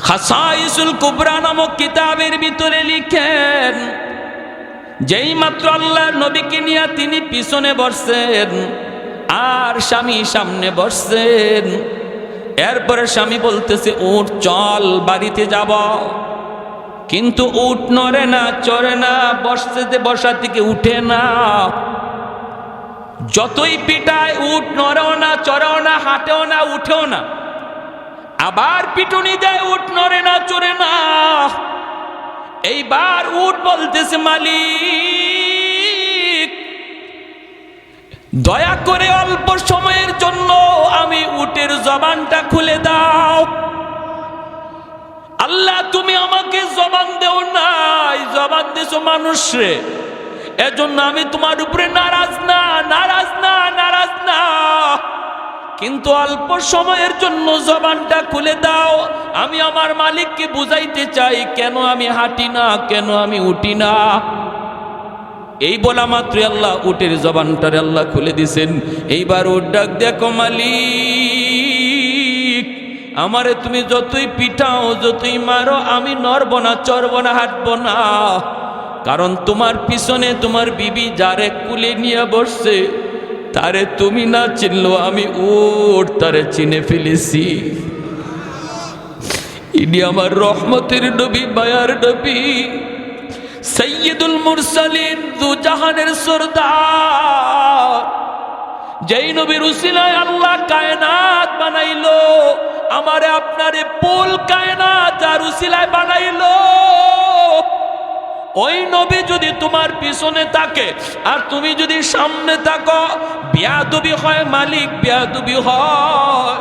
খাসাইসুল কুবরা নামক কিতাবের ভিতরে লিখেন, যেই মাত্র আল্লাহর নবীকে নিয়ে তিনি পিছনে বসছেন আর স্বামী সামনে বসছেন, এরপরে স্বামী বলতেছে উঠ চল বাড়িতে যাব, কিন্তু উঠ নড়ে না, চড়ে না, বসা থেকে উঠে না। যতই পিটায় উঠ নড়েও না, চড়েও না, হাঁটেও না, উঠেও না। আবার পিটুনি দেয়, উঠ নড়ে না, চড়ে না। এইবার উঠ বলতেছে মালিক দয়া করে অল্প সময়ের জন্য আমি উটের জবানটা খুলে দাও। আল্লাহ তুমি আমাকে জবান দেও নাই, জবান দিছো মানুষরে, এজন্য আমি তোমার উপরে নারাজ না, নারাজ না, নারাজ না, কিন্তু অল্প সময়ের জন্য জবানটা খুলে দাও। আমি আমার মালিককে বুঝাইতে চাই কেন আমি হাঁটি না, কেন আমি উঠি না। এই বলা মাত্র আল্লাহ উটের জবানটারে আল্লাহ খুলে দিছেন। এইবার উট ডাক দেখো মালিক আমারে তুমি যতই পিটাও, যতই মারো, আমি নড়ব না, চড়ব না, হাঁটব না, কারণ তোমার পিছনে তোমার বিবি যারে কুলে নিয়ে বসছে তারে তুমি না চিনলো আমি উট তারে চিনে ফেলেছি। ইনি আমার রহমতের নবী, মায়ার নবী, সৈয়দুল মুরসালিন, দু জাহানের সরদার, যেই নবীর উসিলায় আল্লাহ কায়নাত বানাইলো, আমারে আপনারে পুল কায়নাত যার উসিলায় বানাইলো। ওই নবী যদি তোমার পিছনে থাকে আর তুমি যদি সামনে থাকো, বেয়াদবি হয় মালিক, বেয়াদবি হয়।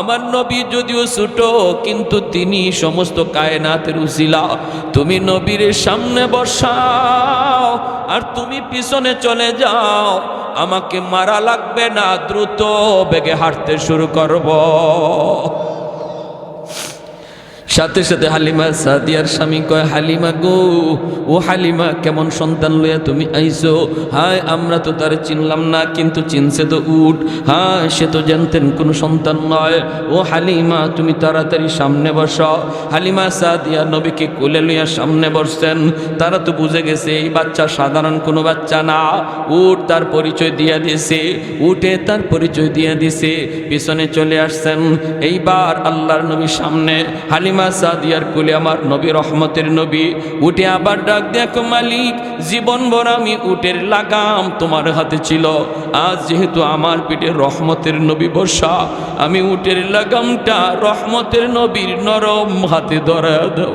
আমার নবী যদিও ছোট, কিন্তু তিনি সমস্ত কায়নাতের উসিলা। তুমি নবীর সামনে বসাও আর তুমি পিছনে চলে যাও, আমাকে মারা লাগবে না, দ্রুত বেগে হাঁটতে শুরু করব। সাথে সাথে হালিমা সাদিয়ার স্বামী কয়, হালিমা গো, ও হালিমা কেমন সন্তান লইয়া তুমি আইছো? হায় আমরা তো তার চিনলাম না, কিন্তু চিনছে তো উট। হ্যাঁ সে তো জানতেন কোনো সন্তান নয়। ও হালিমা তুমি তাড়াতাড়ি সামনে বসো। হালিমা সাদিয়া নবীকে কোলে লইয়া সামনে বসছেন। তারা তো বুঝে গেছে এই বাচ্চা সাধারণ কোনো বাচ্চা না, উট তার পরিচয় দিয়ে দিছে, উঠে তার পরিচয় দিয়ে দিছে, পিছনে চলে আসছেন। এইবার আল্লাহর নবী সামনে, হালিমা সাদিয়ার কোলে আমার নবী, রহমতের নবী। উঠে আবার ডাক দেখো মালিক জীবন ভর আমি উটের লাগাম তোমার হাতে ছিল, আজ যেহেতু আমার পিঠে রহমতের নবী বসা, আমি উটের লাগামটা রহমতের নবীর নরম হাতে ধরা দাও,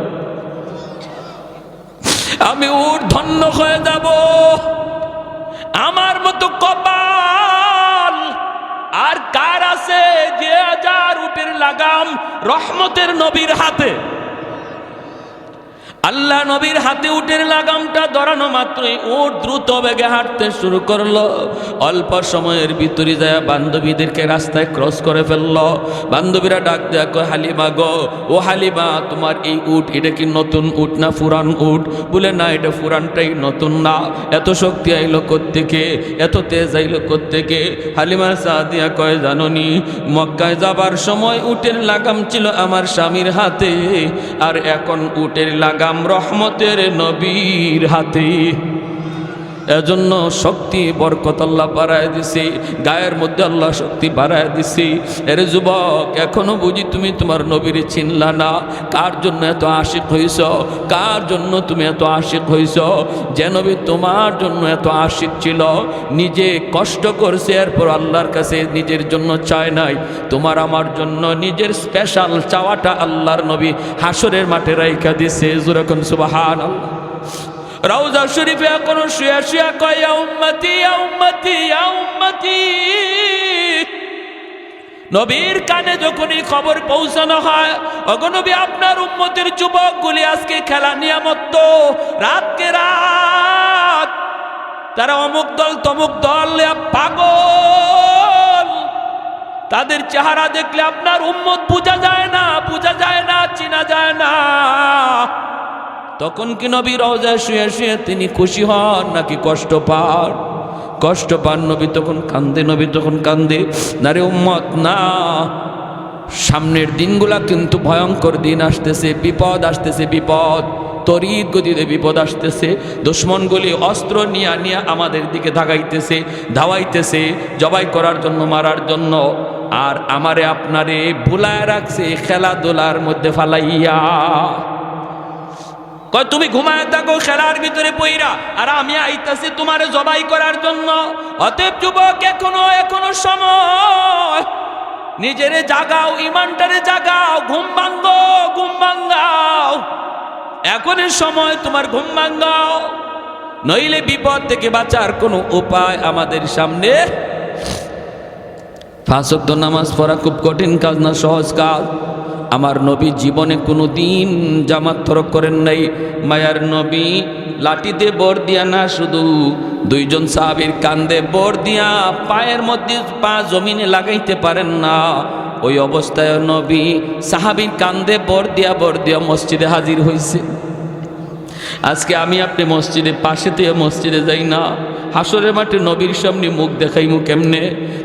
আমি উট ধন্য হয়ে যাব। আমার মতো কপাল আর কার আছে যে হাজার উটের লাগাম রহমতের নবীর হাতে? আল্লাহ নবীর হাতে উটের লাগামটা ধরানো মাত্রই উট দ্রুত বেগে হাঁটতে শুরু করলো। অল্প সময়ের ভিতরে যায় বান্ধবীদেরকে রাস্তায় ক্রস করে ফেললো। বান্ধবীরা ডাক দেয়া কয়, হালিমা গো, ও হালিমা তোমার এই উট এটা কি নতুন উট না পুরান উট? বলে না এটা পুরানটাই, নতুন না। এত শক্তি আইলো কোত্থেকে, এত তেজ আইলো কোত্থেকে? হালিমা সাদিয়া কয়, জাননি মক্কায় যাবার সময় উটের লাগাম ছিল আমার স্বামীর হাতে, আর এখন উটের লাগাম রহমতের নবীর হাতে। এজন্য শক্তি বরকত আল্লাহ বাড়ায় দিছে, গায়ের মধ্যে আল্লাহ শক্তি বাড়ায় দিছে। এর যুবক এখনো বুঝি তুমি তোমার নবীর চিনলা না? কার জন্য এত আশিক হইছ? কার জন্য তুমি এত আশিক হইছ? যে নবী তোমার জন্য এত আশিক ছিল, নিজে কষ্ট করছে, এরপর আল্লাহর কাছে নিজের জন্য চায় নাই, তোমার আমার জন্য নিজের স্পেশাল চাওয়াটা আল্লাহর নবী হাসরের মাঠে রাইখা দিছে। যেরকম সুবহানাল্লাহ। রওজা শরীফে এখনো শুয়া শুয়া কয়, ইয়া উম্মতি, ইয়া উম্মতি, ইয়া উম্মতি। নবীর কানে যখনই খবর পৌঁছানো হয়, ওগো নবী আপনার উম্মতের যুবকগুলি আজকে খেলা নিয়ামত, রাতকে রাত তারা অমুক দল তমুক দল পাগল, তাদের চেহারা দেখলে আপনার উম্মত বোঝা যায় না, বোঝা যায় না, চেনা যায় না। তখন কি নবী রওজায় শুয়ে শুয়ে তিনি খুশি হন নাকি কষ্ট পান? কষ্ট পান। নবী তখন কান্দে, নবী তখন কান্দে। না রে উম্মত না, সামনের দিনগুলা কিন্তু ভয়ঙ্কর দিন আসতেছে, বিপদ আসতেছে, বিপদ তড়িৎ গতিতে বিপদ আসতেছে। দুশ্মনগুলি অস্ত্র নিয়ে নিয়ে আমাদের দিকে ধাগাইতেছে, ধাওয়াইতেছে, জবাই করার জন্য, মারার জন্য। আর আমারে আপনারে ভুলায় রাখছে খেলাধুলার মধ্যে ফালাইয়া। কয় তুমি ঘুমায় থাকো খেলার ভিতরে পইরা, আর আমি আইতাছি তোমারে জবাই করার জন্য। অতএব যুবক, এখনো সময়, নিজেরে জাগাও, ইমানটারে জাগাও, ঘুম ভাঙ্গাও। এখনের সময় তোমার ঘুম ভাঙ্গাও, নইলে বিপদ থেকে বাঁচার কোনো উপায় আমাদের সামনে। 5 ওয়াক্ত নামাজ পড়া খুব কঠিন কাজ না, সহজ কাজ। আমার নবী জীবনে কোনো দিন জামাত তরক করেন নাই। মায়ার নবী লাঠিতে বর দিয়া না, শুধু 2 জন সাহাবীর কান্দে বর দিয়া পায়ের মধ্যে পা জমিনে লাগাইতে পারেন না। ওই অবস্থায় নবী সাহাবীর কান্দে বর দিয়া মসজিদে হাজির হয়েছে। আজকে আমি আপনি মসজিদে পাশে থেকে মসজিদে যাই না, হাসরের মাঠে নবীর সামনে মুখ দেখাইমু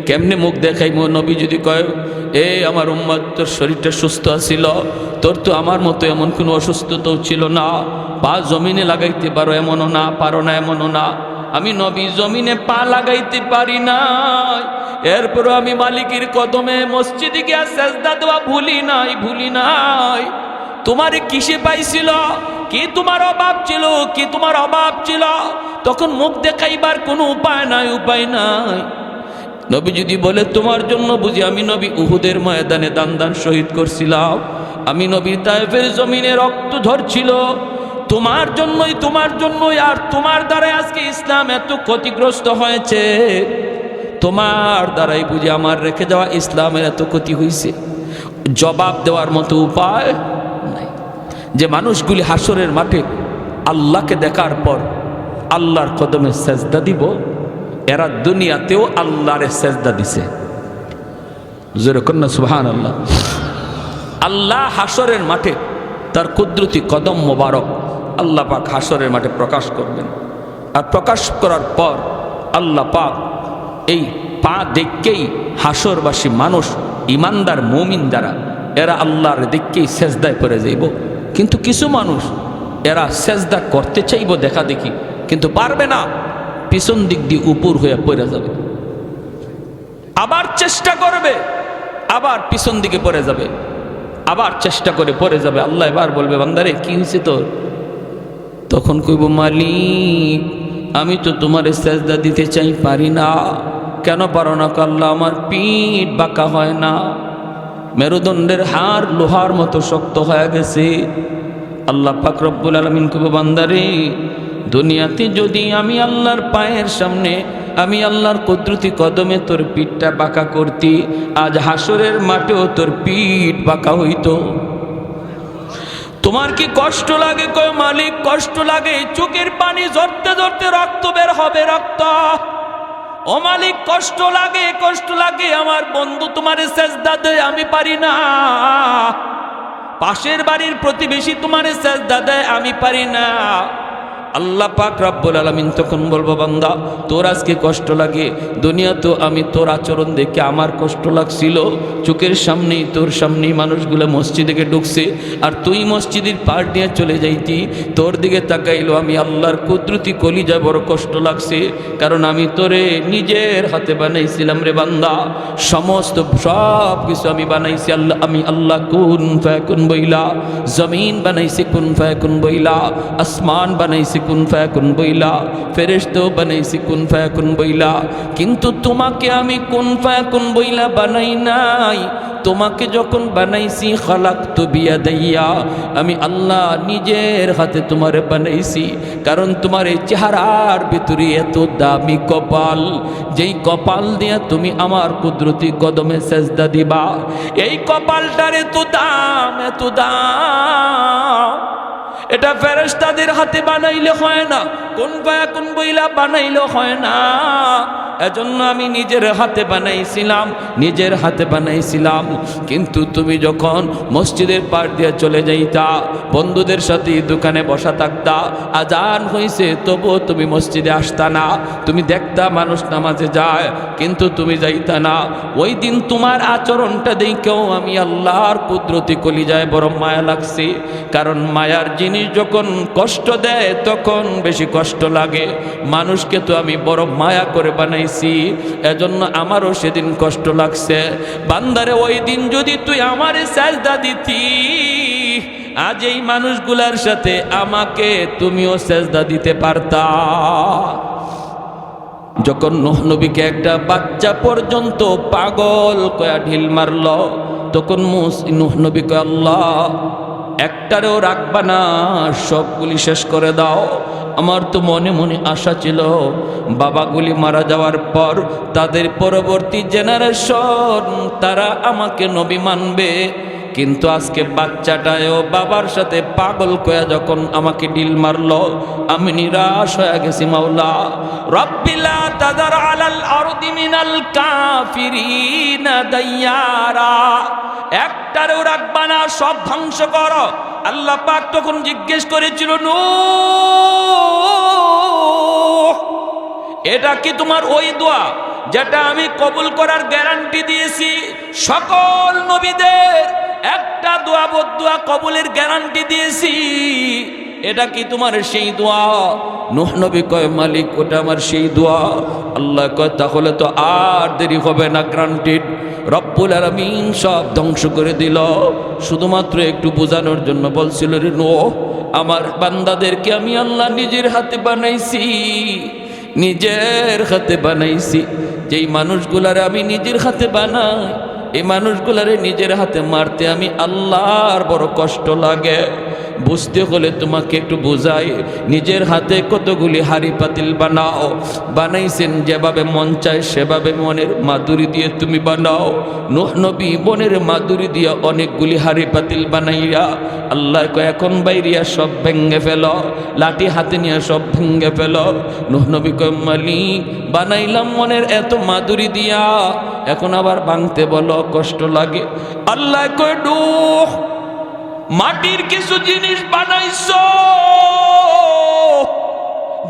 কেমনে মুখ দেখাইমু? নবী যদি কয়, আমার উম্মত, তোর শরীরটা সুস্থ আছিল, তোর তো আমার মতো এমন কোনো অসুস্থতাও ছিল না, পা জমিনে লাগাইতে পারো এমনও না, পারো না এমনও না। আমি নবী জমিনে পা লাগাইতে পারি না, এরপরও আমি মালিকের কদমে মসজিদে গিয়া সেজদা দেওয়া ভুলি নাই। তোমারে কিসে পাইছিল? কি তোমার অভাব ছিল? তখন মুখ দেখাইবার কোনো উপায় নাই। নবী যদি বলে তোমার জন্য বুঝি আমি নবী উহুদের ময়দানে দান শহীদ করছিলাম, আমি নবী তায়েফের জমিনে রক্ত ঝরছিল, তোমার জন্যই, আর তোমার দ্বারাই আজকে ইসলাম এত ক্ষতিগ্রস্ত হয়েছে, তোমার দ্বারাই বুঝি আমার রেখে যাওয়া ইসলামের এত ক্ষতি হয়েছে। জবাব দেওয়ার মতো উপায় নাই। যে মানুষগুলি হাসরের মাঠে আল্লাহকে দেখার পর আল্লাহর কদমে সেজদা দিব, এরা দুনিয়াতেও আল্লাহরে সেজদা দিছে। যেরকম না সুবহানাল্লাহ। আল্লাহ হাসরের মাঠে তার কুদরতি কদম মোবারক আল্লাহ পাক হাসরের মাঠে প্রকাশ করবেন। আর প্রকাশ করার পর আল্লাহ পাক এই পা দেখকেই হাসরবাসী মানুষ, ইমানদার মুমিন যারা, এরা আল্লাহর দেখকেই সেজদায় পড়ে যাইব। কিন্তু কিছু মানুষ এরা সেজদা করতে চাইব দেখা দেখি, কিন্তু পারবে না, পিছন দিক দিয়ে উপর হয়ে পড়ে যাবে। আবার চেষ্টা করবে, আবার পিছন দিকে পড়ে যাবে, আবার চেষ্টা করে পড়ে যাবে। আল্লাহ এবার বলবে, বান্দারে কি হয়েছে তোর? তখন কইব, মালিক আমি তো তোমার সেজদা দিতে চাই, পারি না। কেন পারো না? আল্লাহ আমার পিঠ বাঁকা হয় না, মেরুদণ্ডের হাড় লোহার মতো শক্ত হয়ে গেছে। আল্লাহ পাক রব্বুল আলামিন কইব, বান্দারে দুনিয়াতে যদি আমি আল্লাহর পায়ের সামনে, আমি আল্লাহর কুদরতি কদমে তোর পিঠটা বাঁকা করতি, আজ হাসরের মাঠেও তোর পিঠ বাঁকা হইতো। তোমার কি কষ্ট লাগে? কয় মালিক কষ্ট লাগে, চোখের পানি ঝরতে ঝরতে রক্ত বের হবে, রক্ত। ও মালিক কষ্ট লাগে, আমার বন্ধু তোমারে সেজদা দেয়, আমি পারি না। পাশের বাড়ির প্রতিবেশী তোমারে সেজদা দেয়, আমি পারি না। আল্লাহ পাক রব্বুল আলামিন তখন বলবো, বান্দা তোর আজকে কষ্ট লাগে, দুনিয়া তো আমি তোর আচরণ দেখে আমার কষ্ট লাগছিল, চোখের সামনেই তোর সামনেই মানুষগুলো মসজিদে ঢুকছে, আর তুই মসজিদের পার নিয়ে চলে যাইতি, তোর দিকে তাকাইলো আমি আল্লাহর কুদরতি কলিজায় বড় কষ্ট লাগছে, কারণ আমি তোরে নিজের হাতে বানাইছিলাম রে বান্দা, সমস্ত সব কিছু আমি বানাইছি আল্লাহ, আমি আল্লাহ কুন ফায়াকুন বইলা, জমিন বানাইছি কুন ফায়াকুন বইলা, আসমান বানাইছি কুন ফায়াকুন বইলা, ফেরেশতা বানাইছি কুন ফায়াকুন বইলা, কিন্তু তোমাকে আমি কুন ফায়াকুন বইলা বানাই নাই। তোমাকে যখন বানাইছি খালাকতু বিয়াদাইয়া, আমি আল্লাহ নিজের হাতে তোমারে বানাইছি, কারণ তোমার এই চেহারার ভিতরে এত দামি কপাল, যেই কপাল দিয়া তুমি আমার কুদরতি কদমে সেজদা দিবা, এই কপালটার এত দাম, এত দাম। এটা ফেরেশতাদের হাতে বানাইলে হয় না, কুন ফায়াকুন বইলা বানাইলে হয় না, এজন্য আমি নিজের হাতে বানাইছিলাম কিন্তু তুমি যখন মসজিদের পার দিয়ে চলে যাইতা, বন্ধুদের সাথে দোকানে বসা থাকতা, আজান হইছে তবুও তুমি মসজিদে আসতা না, তুমি দেখতা মানুষ নামাজে যায় কিন্তু তুমি যাইতা না। ওই দিন তোমার আচরণটা দেখেও আমি আল্লাহর কুদরতি কলিজায় বড় মায়া লাগছে। কারণ মায়ার জিনিস যখন কষ্ট দেয় তখন বেশি কষ্ট লাগে। মানুষকে তো আমি বড় মায়া করে বানাইছি, এজন্য আমারও সেদিন কষ্ট লাগছে। বান্দারে ওই দিন যদি তুই আমারে সাজদা দিতি, আজ এই মানুষগুলার সাথে আমাকে তুমিও সাজদা দিতে পারতা। যখন নূহ নবীকে একটা বাচ্চা পর্যন্ত পাগল কয়া ঢিল মারল, তখন নূহ নবী কয়, আল্লাহ একটারেও রাখবা না, সবগুলি শেষ করে দাও। আমার তো মনে মনে আশা ছিল বাবাগুলি মারা যাওয়ার পর তাদের পরবর্তী জেনারেশন তারা আমাকে নবী মানবে, কিন্তু আজকে বাচ্চাটাও বাবার সাথে পাগল কয়া যখন আমাকে ডিল মারলো, আমি নিরাশ হয়ে গেছি। মাওলা রব্বিলা তাদার আলাল আরদি মিনাল কাফিরিনা দাইয়ারা, একটারেও রাখবা না, সব ধ্বংস করো। আল্লাহ পাক তখন জিজ্ঞেস করেছিল, নূহ এটা কি তোমার ওই দোয়া যেটা আমি কবুল করার গ্যারান্টি দিয়েছি? সকল নবীদের একটা দোয়া বদদোয়া কবুলের গ্যারান্টি দিয়েছি, এটা কি তোমার সেই দোয়া? নূহ নবী কয়, মালিক ওটা আমার সেই দোয়া। আল্লাহ কয়, তাহলে তো আর দেরি হবে না, গ্রান্টেড। রব্বুল আলামিন সব ধ্বংস করে দিল। শুধুমাত্র একটু বোঝানোর জন্য বলছিল, রে নূহ আমার বান্দাদেরকে আমি আল্লাহ নিজের হাতে বানাইছি। যেই মানুষগুলারে আমি নিজের হাতে বানাই, এই মানুষগুলারে নিজের হাতে মারতে আমি আল্লাহর বড় কষ্ট লাগে। বুঝতে হলে তোমাকে একটু বোঝাই, নিজের হাতে কতগুলি হাড়ি পাতিল বানাইছেন, যেভাবে মন চায় সেভাবে মনের মাধুরী দিয়ে তুমি বানাও। নূহ নবী মনের মাধুরী দিয়ে অনেকগুলি হাড়ি পাতিল বানাইয়া আল্লাহ কয়, এখন বাইরিয়া সব ভেঙ্গে ফেল, লাঠি হাতে নিয়ে সব ভেঙ্গে ফেল। নূহ নবী কয়, মালিক বানাইলাম মনের এত মাধুরী দিয়া, এখন আবার ভাঙতে বলো, কষ্ট লাগে। আল্লাহ কয়, নূহ মাটির কিছু জিনিস বানাইছো,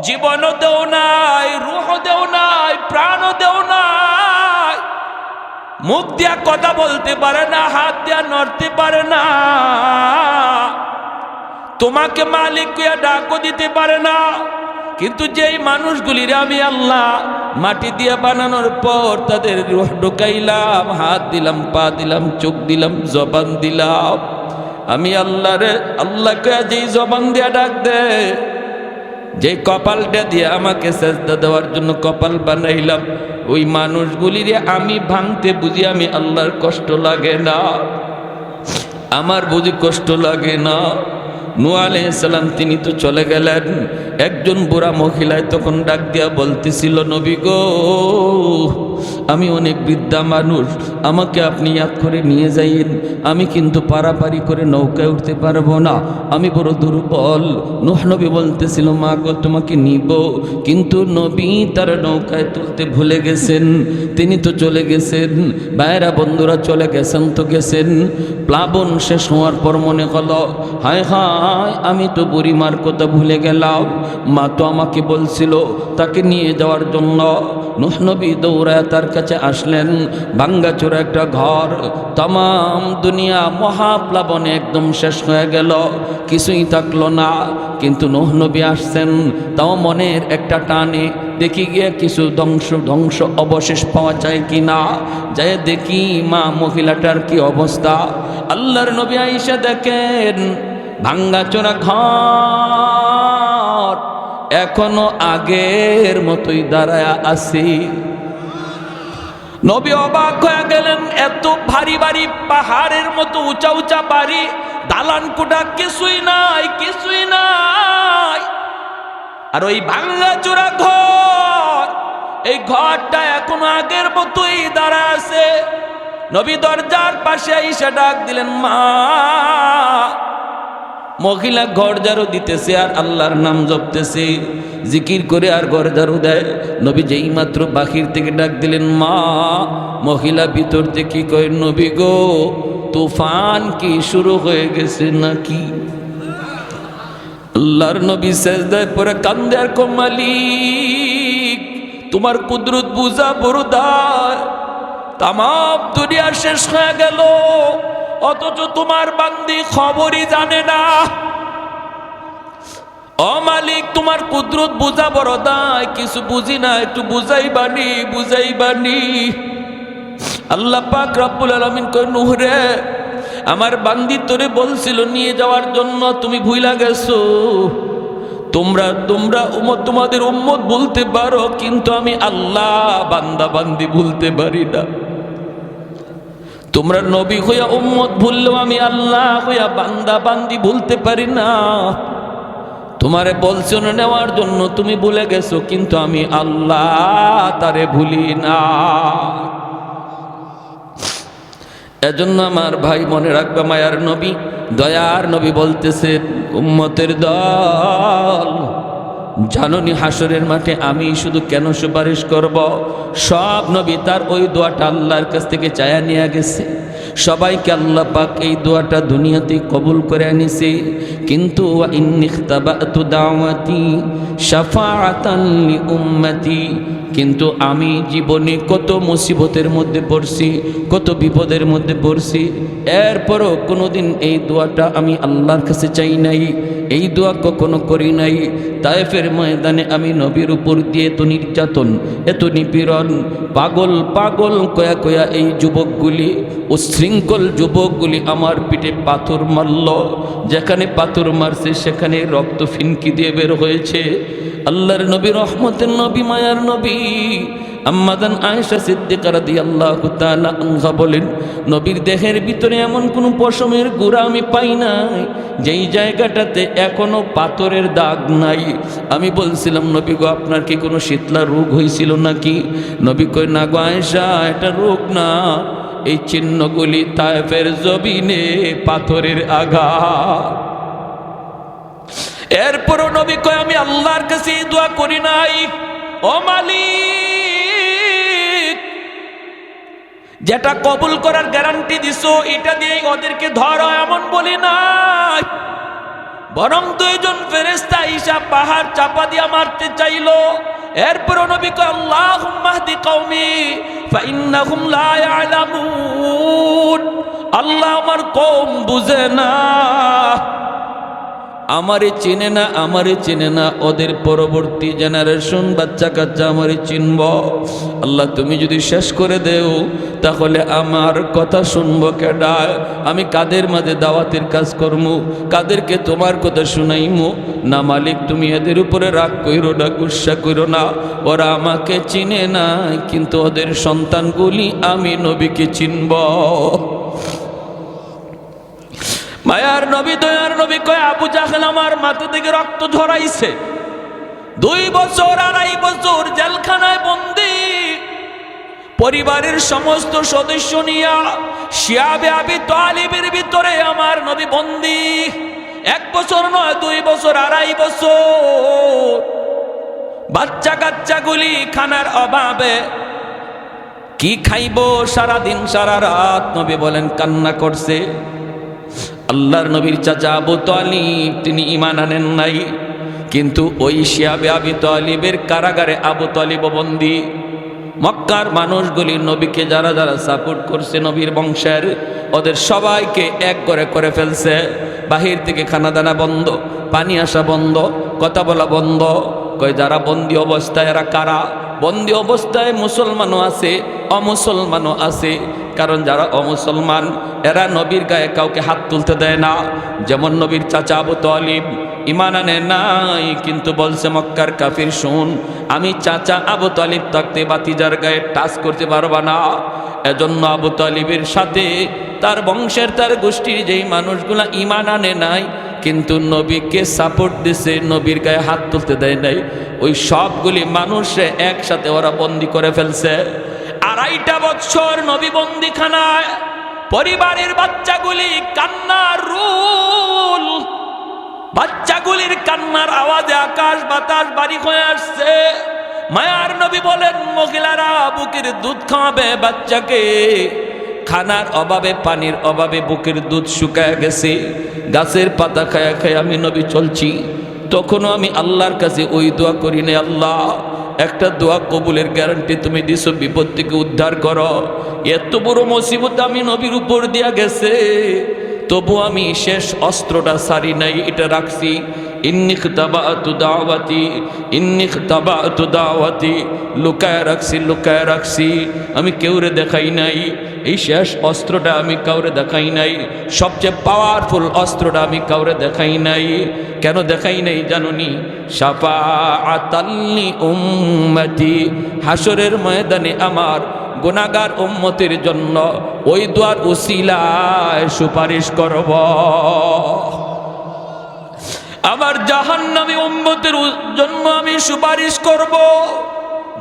জীবনও দেও নাই, রূহ দেও নাই, প্রাণও দেও নাই, মুখ দিয়া কথা বলতে পারে না, হাত দিয়া নড়তে পারে না, তোমাকে মালিক কইয়া ডাকও দিতে পারে না। কিন্তু যেই মানুষগুলির আমি আল্লাহ মাটি দিয়ে বানানোর পর তাদের রূহ ঢুকাইলাম, হাত দিলাম, পা দিলাম, চোখ দিলাম, জবান দিলাম, আমি আল্লাহকে যেই জবান দিয়া ডাক দে, যে কপালটা দিয়ে আমাকে সেজদা দেওয়ার জন্য কপাল বানাইলাম, ওই মানুষগুলিরে আমি ভাঙতে বুঝি আমি আল্লাহর কষ্ট লাগে না? আমার বুঝি কষ্ট লাগে না? নূহ আলাইহিস সালাম তিনি তো চলে গেলেন। একজন বুড়া মহিলায় তখন ডাক দিয়া বলতেছিল, নবী গো, আমি অনেক বৃদ্ধা মানুষ, আমাকে আপনি ইয়াদ করে নিয়ে যাইন, আমি কিন্তু পারাপারি করে নৌকায় উঠতে পারবো না, আমি বড় দুর্বল। নূহ নবী বলতেছিল, মা গো তোমাকে নিব, কিন্তু নবী তার নৌকায় তুলতে ভুলে গেছেন, তিনি তো চলে গেছেন। ভাইরা বন্ধুরা চলে গেছেন তো গেছেন, প্লাবন শেষ হওয়ার পর মনে হলো, হায় হায় আমি তো বুড়িমার কথা ভুলে গেলাম, মা তো আমাকে বলছিল তাকে নিয়ে যাওয়ার জন্য। নূহ নবী দৌড়ায় তার কাছে আসলেন। ভাঙ্গাচোরা একটা ঘর, तमाम দুনিয়া মহাপ্লাবনে একদম শেষ হয়ে গেল, কিছুই থাকলো না। কিন্তু নূহ নবী আসছেন, তাও মনের একটা টানে দেখি গিয়ে কিছু ধ্বংস অবশেষ পাওয়া যায় কি না। যায় দেখি মা মহিলাটার কি অবস্থা। আল্লাহর নবী আয়েশা দেখেন ভাঙ্গাচোরা ঘর এখনো আগের মতোই দাঁড়ায়া আছি। নবী অবাক হয়ে গেলেন, এত ভারী ভারী পাহাড়ের মতো উঁচা উঁচা বাড়ি, দালান কোঠা কিছুই নাই, কিছুই নাই। আর ওই ভাঙ্গাচোরা ঘর, এই ঘরটা এখনো আগের মতোই দাঁড়া আছে। নবী দরজার পাশে এসে ডাক দিলেন, মা মহিলা ঘর ঝাড়ু দিতেছে আর আল্লাহর নাম জপতেছে, জিকির করে আর ঘর ঝাড়ু দেয়। নবী যেই মাত্র বাহির থেকে ডাক দিলেন মা, মহিলা ভিতর থেকে কয় নবী গো, তুফান কি শুরু হয়ে গেছে নাকি? আল্লাহর নবী সেজদায় পড়ে কান্দে আর কয় মালিক, তোমার কুদরত বুঝা বড়দার, তাম দুনিয়া শেষ হয়ে গেল, অথচ তোমার বান্দি খবরই জানে না। ও মালিক, তোমার কুদরত বুঝা বড় দায়, কিছু বুঝি না, একটু বুঝাইবানি বুঝাইবানি। আল্লাহ পাক রব্বুল আলামিন কয় নূহ রে, আমার বান্দি তোরে বলছিল নিয়ে যাওয়ার জন্য, তুমি ভুইলা গেছো। তোমরা তোমাদের উম্মত বলতে পারো, কিন্তু আমি আল্লাহ বান্দা বান্দি ভুলতে পারি না। তোমরা নবী হইয়া উম্মত ভুললেও আমি আল্লাহ হইয়া বান্দা বান্দি ভুলতে পারি না। তোমারে বলছো না নেওয়ার জন্য, তুমি ভুলে গেছো, কিন্তু আমি আল্লাহ তারে ভুলি না। এজন্য আমার ভাই মনে রাখবে, মায়ার নবী দয়ার নবী বলতেছে উম্মতের দল, জাননি হাসরের মাঠে আমি শুধু কেন সুপারিশ করব? সব নবী তার ওই দোয়াটা আল্লাহর কাছ থেকে চায়া নিয়ে গেছে। সবাইকে আল্লাহ পাক এই দোয়াটা দুনিয়াতে কবুল করে আনিছে। কিন্তু ওয়া ইন্নিখতাবাতু দাওয়াতি শাফাআতান লিউম্মতি, কিন্তু আমি জীবনে কত মুসিবতের মধ্যে পড়ছি, কত বিপদের মধ্যে পড়ছি, এরপরও কোনোদিন এই দোয়াটা আমি আল্লাহর কাছে চাই নাই, এই দোয়া কখনো করি নাই। তায়েফের ময়দানে আমি নবীর উপর দিয়ে এত নির্যাতন, এত নিপীড়ন, পাগল পাগল কয়া কয়া এই যুবকগুলি, উশৃঙ্খল যুবকগুলি আমার পিঠে পাথর মারল। যেখানে পাথর মারছে সেখানে রক্ত ফিনকি দিয়ে বের হয়েছে। আল্লাহর নবী, রহমতের নবী, মায়ার নবী আম্মাজান আয়েশা সিদ্দিকা রাদিয়াল্লাহু তাআলা আনহা বলেন, নবীর দেহের ভিতরে এমন কোনো পশমের গুঁড়া আমি পাই নাই যেই জায়গাটাতে এখনো পাথরের দাগ নাই। আমি বলছিলাম নবী গো, আপনার কি কোনো শীতলা রোগ হয়েছিল নাকি? নবী কয় না গো আয়েশা, এটা রোগ না, এই চিহ্নগুলি তায়েফের জমিনে পাথরের আঘাত। এরপরও নবী কয় আমি আল্লাহর কাছে দোয়া করি নাই, ও মালিক যেটা কবুল করার গ্যারান্টি দিছো এটা দিয়ে ওদেরকে ধরো এমন বলি নাই, বরং দুইজন ফেরেশতা ঈসা পাহাড় চাপা দিয়া মারতে চাইলো। এরপরও নবী কয় আল্লাহুম্মা হদি কওমি ফাইন্নাহুম লা ইয়ালামুন, আল্লাহ আমার কওম বুঝে না, আমারে চিনে না, আমারে চিনে না, ওদের পরবর্তী জেনারেশন বাচ্চা কাচ্চা আমারে চিনব। আল্লাহ তুমি যদি শেষ করে দেও তাহলে আমার কথা শুনবো কেডা? আমি কাদের মাঝে দাওয়াতের কাজ করবো, কাদেরকে তোমার কথা শুনাইমু? না মালিক, তুমি এদের উপরে রাগ কইরো না, গুসা কইরো না, ওরা আমাকে চিনে না, কিন্তু ওদের সন্তানগুলি আমি নবীকে চিনব। মায়ার নবী দয়ার নবী কয় আবু জাহেল আমার মাথা থেকে রক্ত ঝরাইছে, 2 বছর 2.5 বছর জেলখানায় বন্দী, পরিবারের সমস্ত সদস্য নিয়া শিয়াবে আবি তালিবের ভিতরে আমার নবী বন্দী। 1 বছর নয়, 2 বছর 2.5 বছর। বাচ্চা কাচ্চাগুলি খানার অভাবে কি খাইবো সারাদিন সারা রাত, নবী বলেন কান্না করছে। আল্লাহর নবীর চাচা আবু তালিব তিনি ঈমান আনেন নাই, কিন্তু ওই শিয়াবে আবি তালিবের কারাগারে আবু তালিব বন্দী। মক্কার মানুষগুলি নবীকে যারা যারা সাপোর্ট করছে নবীর বংশের, ওদের সবাইকে এক করে ফেলছে। বাহির থেকে খানাদানা বন্ধ, পানি আসা বন্ধ, কথা বলা বন্ধ। কয় যারা বন্দী অবস্থায় এরা কারা? বন্দী অবস্থায় মুসলমানও আছে, অমুসলমানও আছে। কারণ যারা অমুসলমান এরা নবীর গায়ে কাউকে হাত তুলতে দেয় না। যেমন নবীর চাচা আবু তালিব ঈমান আনে নাই, কিন্তু বলছে মক্কার কাফির শুন, আমি চাচা আবু তালিব থাকতে বাতিজার গায়ে টাচ করতে পারবা না। এজন্য আবু তালিবের সাথে তার বংশের তার গোষ্ঠীর যেই মানুষগুলা ঈমান আনে নাই কিন্তু নবীকে সাপোর্ট দিছে, নবীর গায়ে হাত তুলতে দেয় নাই, ওই সবগুলি মানুষে একসাথে ওরা বন্দি করে ফেলছে। 2.5 বছর নবী বন্দিখানায়, পরিবারের বাচ্চাগুলি কান্নার রুল, কান্নার আওয়াজে আকাশ বাতাস বাড়ি হয়ে আসছে। মায়ার নবী বলেন, মহিলারা বুকের দুধ খাওয়াবে বাচ্চাকে, খানার অভাবে পানির অভাবে বুকের দুধ শুকায় গেছে। গাছের পাতা খায়া খায় আমি নবী চলছি। তখনও আমি আল্লাহর কাছে ওই দোয়া করি না, আল্লাহ একটা দোয়া কবুলের গ্যারান্টি তুমি দিছো, বিপদ থেকে উদ্ধার করো। এত বড় মুসিবত আমি নবীর উপর দিয়া গেছে, তবু আমি শেষ অস্ত্রটা সারি নাই, এটা রাখছি। ইন্নী খিতাবাতু দাওয়াতি, ইন্নী খিতাবাতু দাওয়াতি, লুকায় রাখছি, আমি কেউরে দেখাই নাই। এই শেষ অস্ত্রটা আমি কাউরে দেখাই নাই, সবচেয়ে পাওয়ারফুল অস্ত্রটা আমি কাউরে দেখাই নাই। কেন দেখাই নাই জানুনি? শাফাআতাল্লি উম্মতি, হাসরের ময়দানে আমার গুনাহগার উম্মতের জন্য ওই দোয়ার উসিলায় সুপারিশ করব। আমার জাহান্নামী উম্মতের জন্য আমি সুপারিশ করব,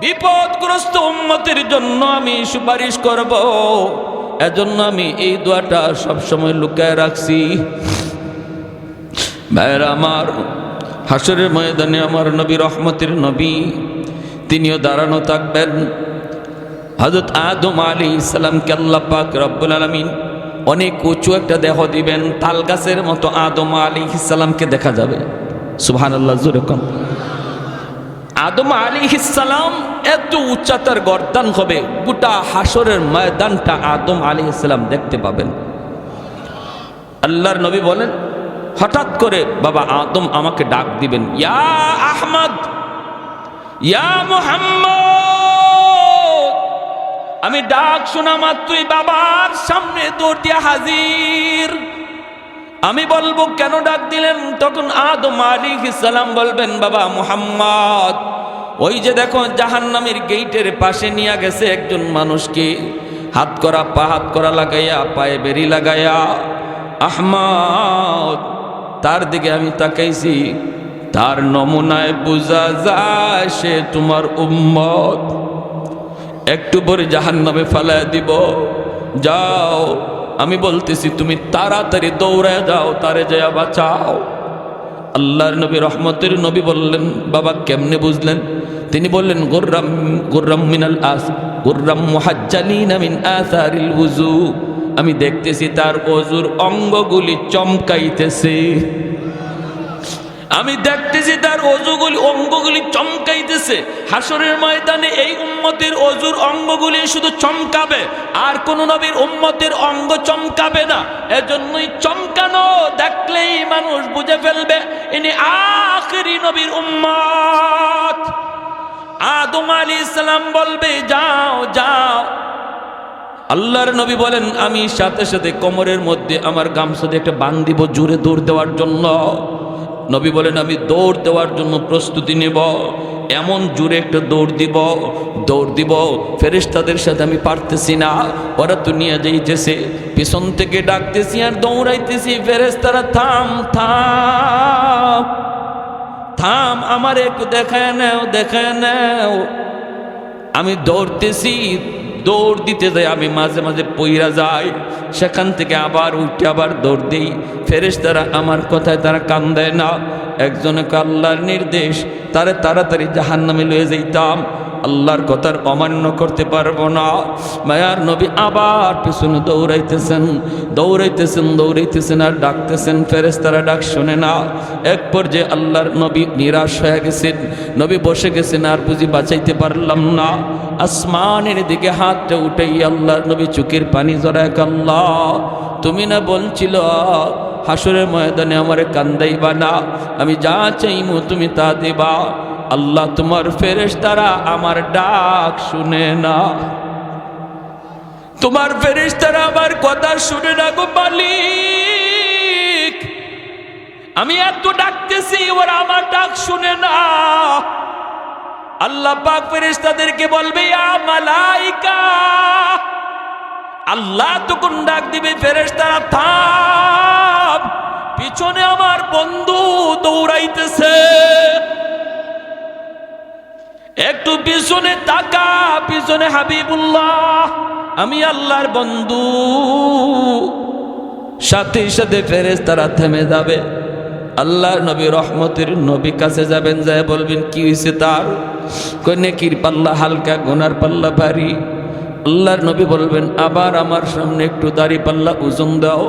বিপদগ্রস্ত উম্মতের জন্য আমি সুপারিশ করব। এজন্য আমি এই দোয়াটা সবসময় লুকায় রাখছি। ভাইরা আমার, হাসরের ময়দানে আমার নবী, রহমতের নবী, তিনিও দাঁড়ানো থাকবেন। হযরত আদম আলাইহিস সালামকে আল্লাহ পাক রব্বুল আলামিন অনেক উঁচু একটা দেহ দিবেন, তাল গাছের মতো আদম আলাইহিস সালামকে দেখা যাবে। সুবহানাল্লাহ, জোরে কোন। আদম আলাইহিস সালাম এত উচ্চতার গর্দান হবে, গোটা হাসরের ময়দানটা আদম আলাইহিস সালাম দেখতে পাবেন। আল্লাহর নবী বলেন, হঠাৎ করে বাবা আদম আমাকে ডাক দিবেন, ইয়া আহমদ, ইয়া মুহাম্মদ। আমি ডাক শোনা মাত্রই বাবার সামনে দৌড় দিয়া হাজির। আমি বলবো কেন ডাক দিলেন? তখন আদম আলাইহিস সালাম বলবেন, বাবা মুহাম্মদ, ওই যে দেখো জাহান্নামের গেটের পাশে নিয়ে গেছে একজন মানুষকে, হাত করা পা হাত করা লাগাইয়া, পায়ে বেরি লাগাইয়া। আহমদ, তার দিকে আমি তাকাইছি, তার নমুনায় বোঝা যায় সে তোমার উম্মত। একটু পরে জাহান্নামে ফালায় দিব, যাও। আমি বলতেছি তুমি তাড়াতাড়ি দৌড়ায় যাও, তারে যায় বাঁচাও। আল্লাহর নবী, রহমতের নবী বললেন, বাবা কেমনে বুঝলেন? তিনি বললেন, গুররাম মিনাল আস, গুররাম মুহাজ্জালিনা মিন আসারিল ওযু। আমি দেখতেছি তার ওযুর অঙ্গগুলি চমকাইতেছে, আমি দেখতেছি তার অঙ্গগুলি চমকাইতেছে। হাসরের ময়দানে এই উম্মতের ওযুর অঙ্গগুলি শুধু চমকাবে, আর কোন নবীর উম্মতের অঙ্গ চমকাবে না। এজন্যই চমকানো দেখলেই মানুষ বুঝে ফেলবে ইনি আখিরি নবীর উম্মত। আদম আলাইহিস সালাম বলবে, যাও যাও। আল্লাহর নবী বলেন, আমি সাথে সাথে কোমরের মধ্যে আমার গামছা দিয়ে একটা বান দিব জোরে দৌড় দেওয়ার জন্য। নবী বলেন, আমি দৌড় দেওয়ার জন্য প্রস্তুতি নেব, এমন জোরে একটা দৌড় দিব ফেরেশতাদের সাথে আমি পারতেছি না, ওরা তো নিয়ে যাইতেছে। পিছন থেকে ডাকতেছি আর দৌড়াইতেছি, ফেরেশতারা থাম থাম থাম, আমার একটু দেখায় নাও। আমি দৌড়তেছি, দৌড় দিতে যাই, আমি মাঝে মাঝে পইরা যাই, সেখান থেকে আবার উঠে আবার দৌড় দিই। ফেরেশতারা আমার কথায় তারা কান দেয় না। একজনকে আল্লাহর নির্দেশ, তারে তাড়াতাড়ি জাহান্নামে লয়ে যাইতাম, আল্লাহর কথার অমান্য করতে পারবো না। মায়ার নবী আবার পিছনে দৌড়াইতেছেন আর ডাকতেছেন, ফেরেশতারা ডাক শোনে না। এক পর্যায়ে আল্লাহর নবী নিরাশ হয়ে গেছেন, নবী বসে গেছেন, আর বুঝি বাঁচাইতে পারলাম না। আসমানের দিকে হাতটা উঠাই আল্লাহর নবী চোখের পানি জড়ায়, আল্লাহ তুমি না বলছিল হাসরের ময়দানে আমারে কান্দাইবা না, আমি যা চাইমু তুমি তা দেবা। আল্লাহ তোমার ফেরেশতারা আমার ডাক শুনে না, তোমার ফেরেশতারা আমার কথা শুনে না গো মালিক। আমি এত ডাকতেছি, ওরা আমার ডাক শুনে না। আল্লাহ পাক ফেরেশতাদেরকে বলবে, ইয়া মালাইকা। আল্লাহ তখন ডাক দিবে, ফেরেশতারা থাম, পিছনে আমার বন্ধু দৌড়াইতেছে, একটু পিছনে তাকা, পিছনে হাবিবুল্লাহ, আমি আল্লাহর বন্ধু। সাথে সাথে ফেরেশতারা থেমে যাবে। আল্লাহ নবী রহমতের নবী কাছে যাবেন, যায় বলবেন কি হয়েছে তার? কই নেকির পাল্লা হালকা, গুনার পাল্লা ভারী। আল্লাহর নবী বলবেন আবার আমার সামনে একটু দাড়ি পাল্লা ওজন দাও।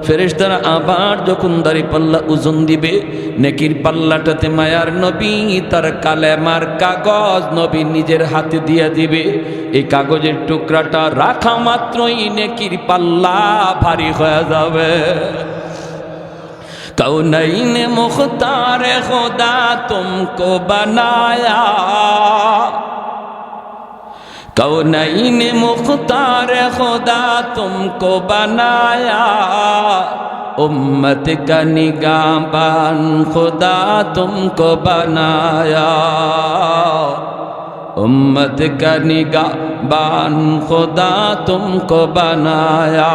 ফেরেশতারা আবার যখন দাড়ি পাল্লা ওজন দিবে, নেকির পাল্লাটাতে মায়ার নবী তার কালেমার কাগজ নবী নিজের হাতে দিয়ে দিবে। এই কাগজের টুকরাটা রাখা মাত্রই নেকির পাল্লা ভারী হয়ে যাবে। कौनैन मुख्तार खुदा तुमको बनाया, कौनैन मुख्तार खुदा तुमको बनाया, उम्मत का निगाहबान खुदा तुमको बनाया, उम्मत का निगाहबान खुदा तुमको बनाया।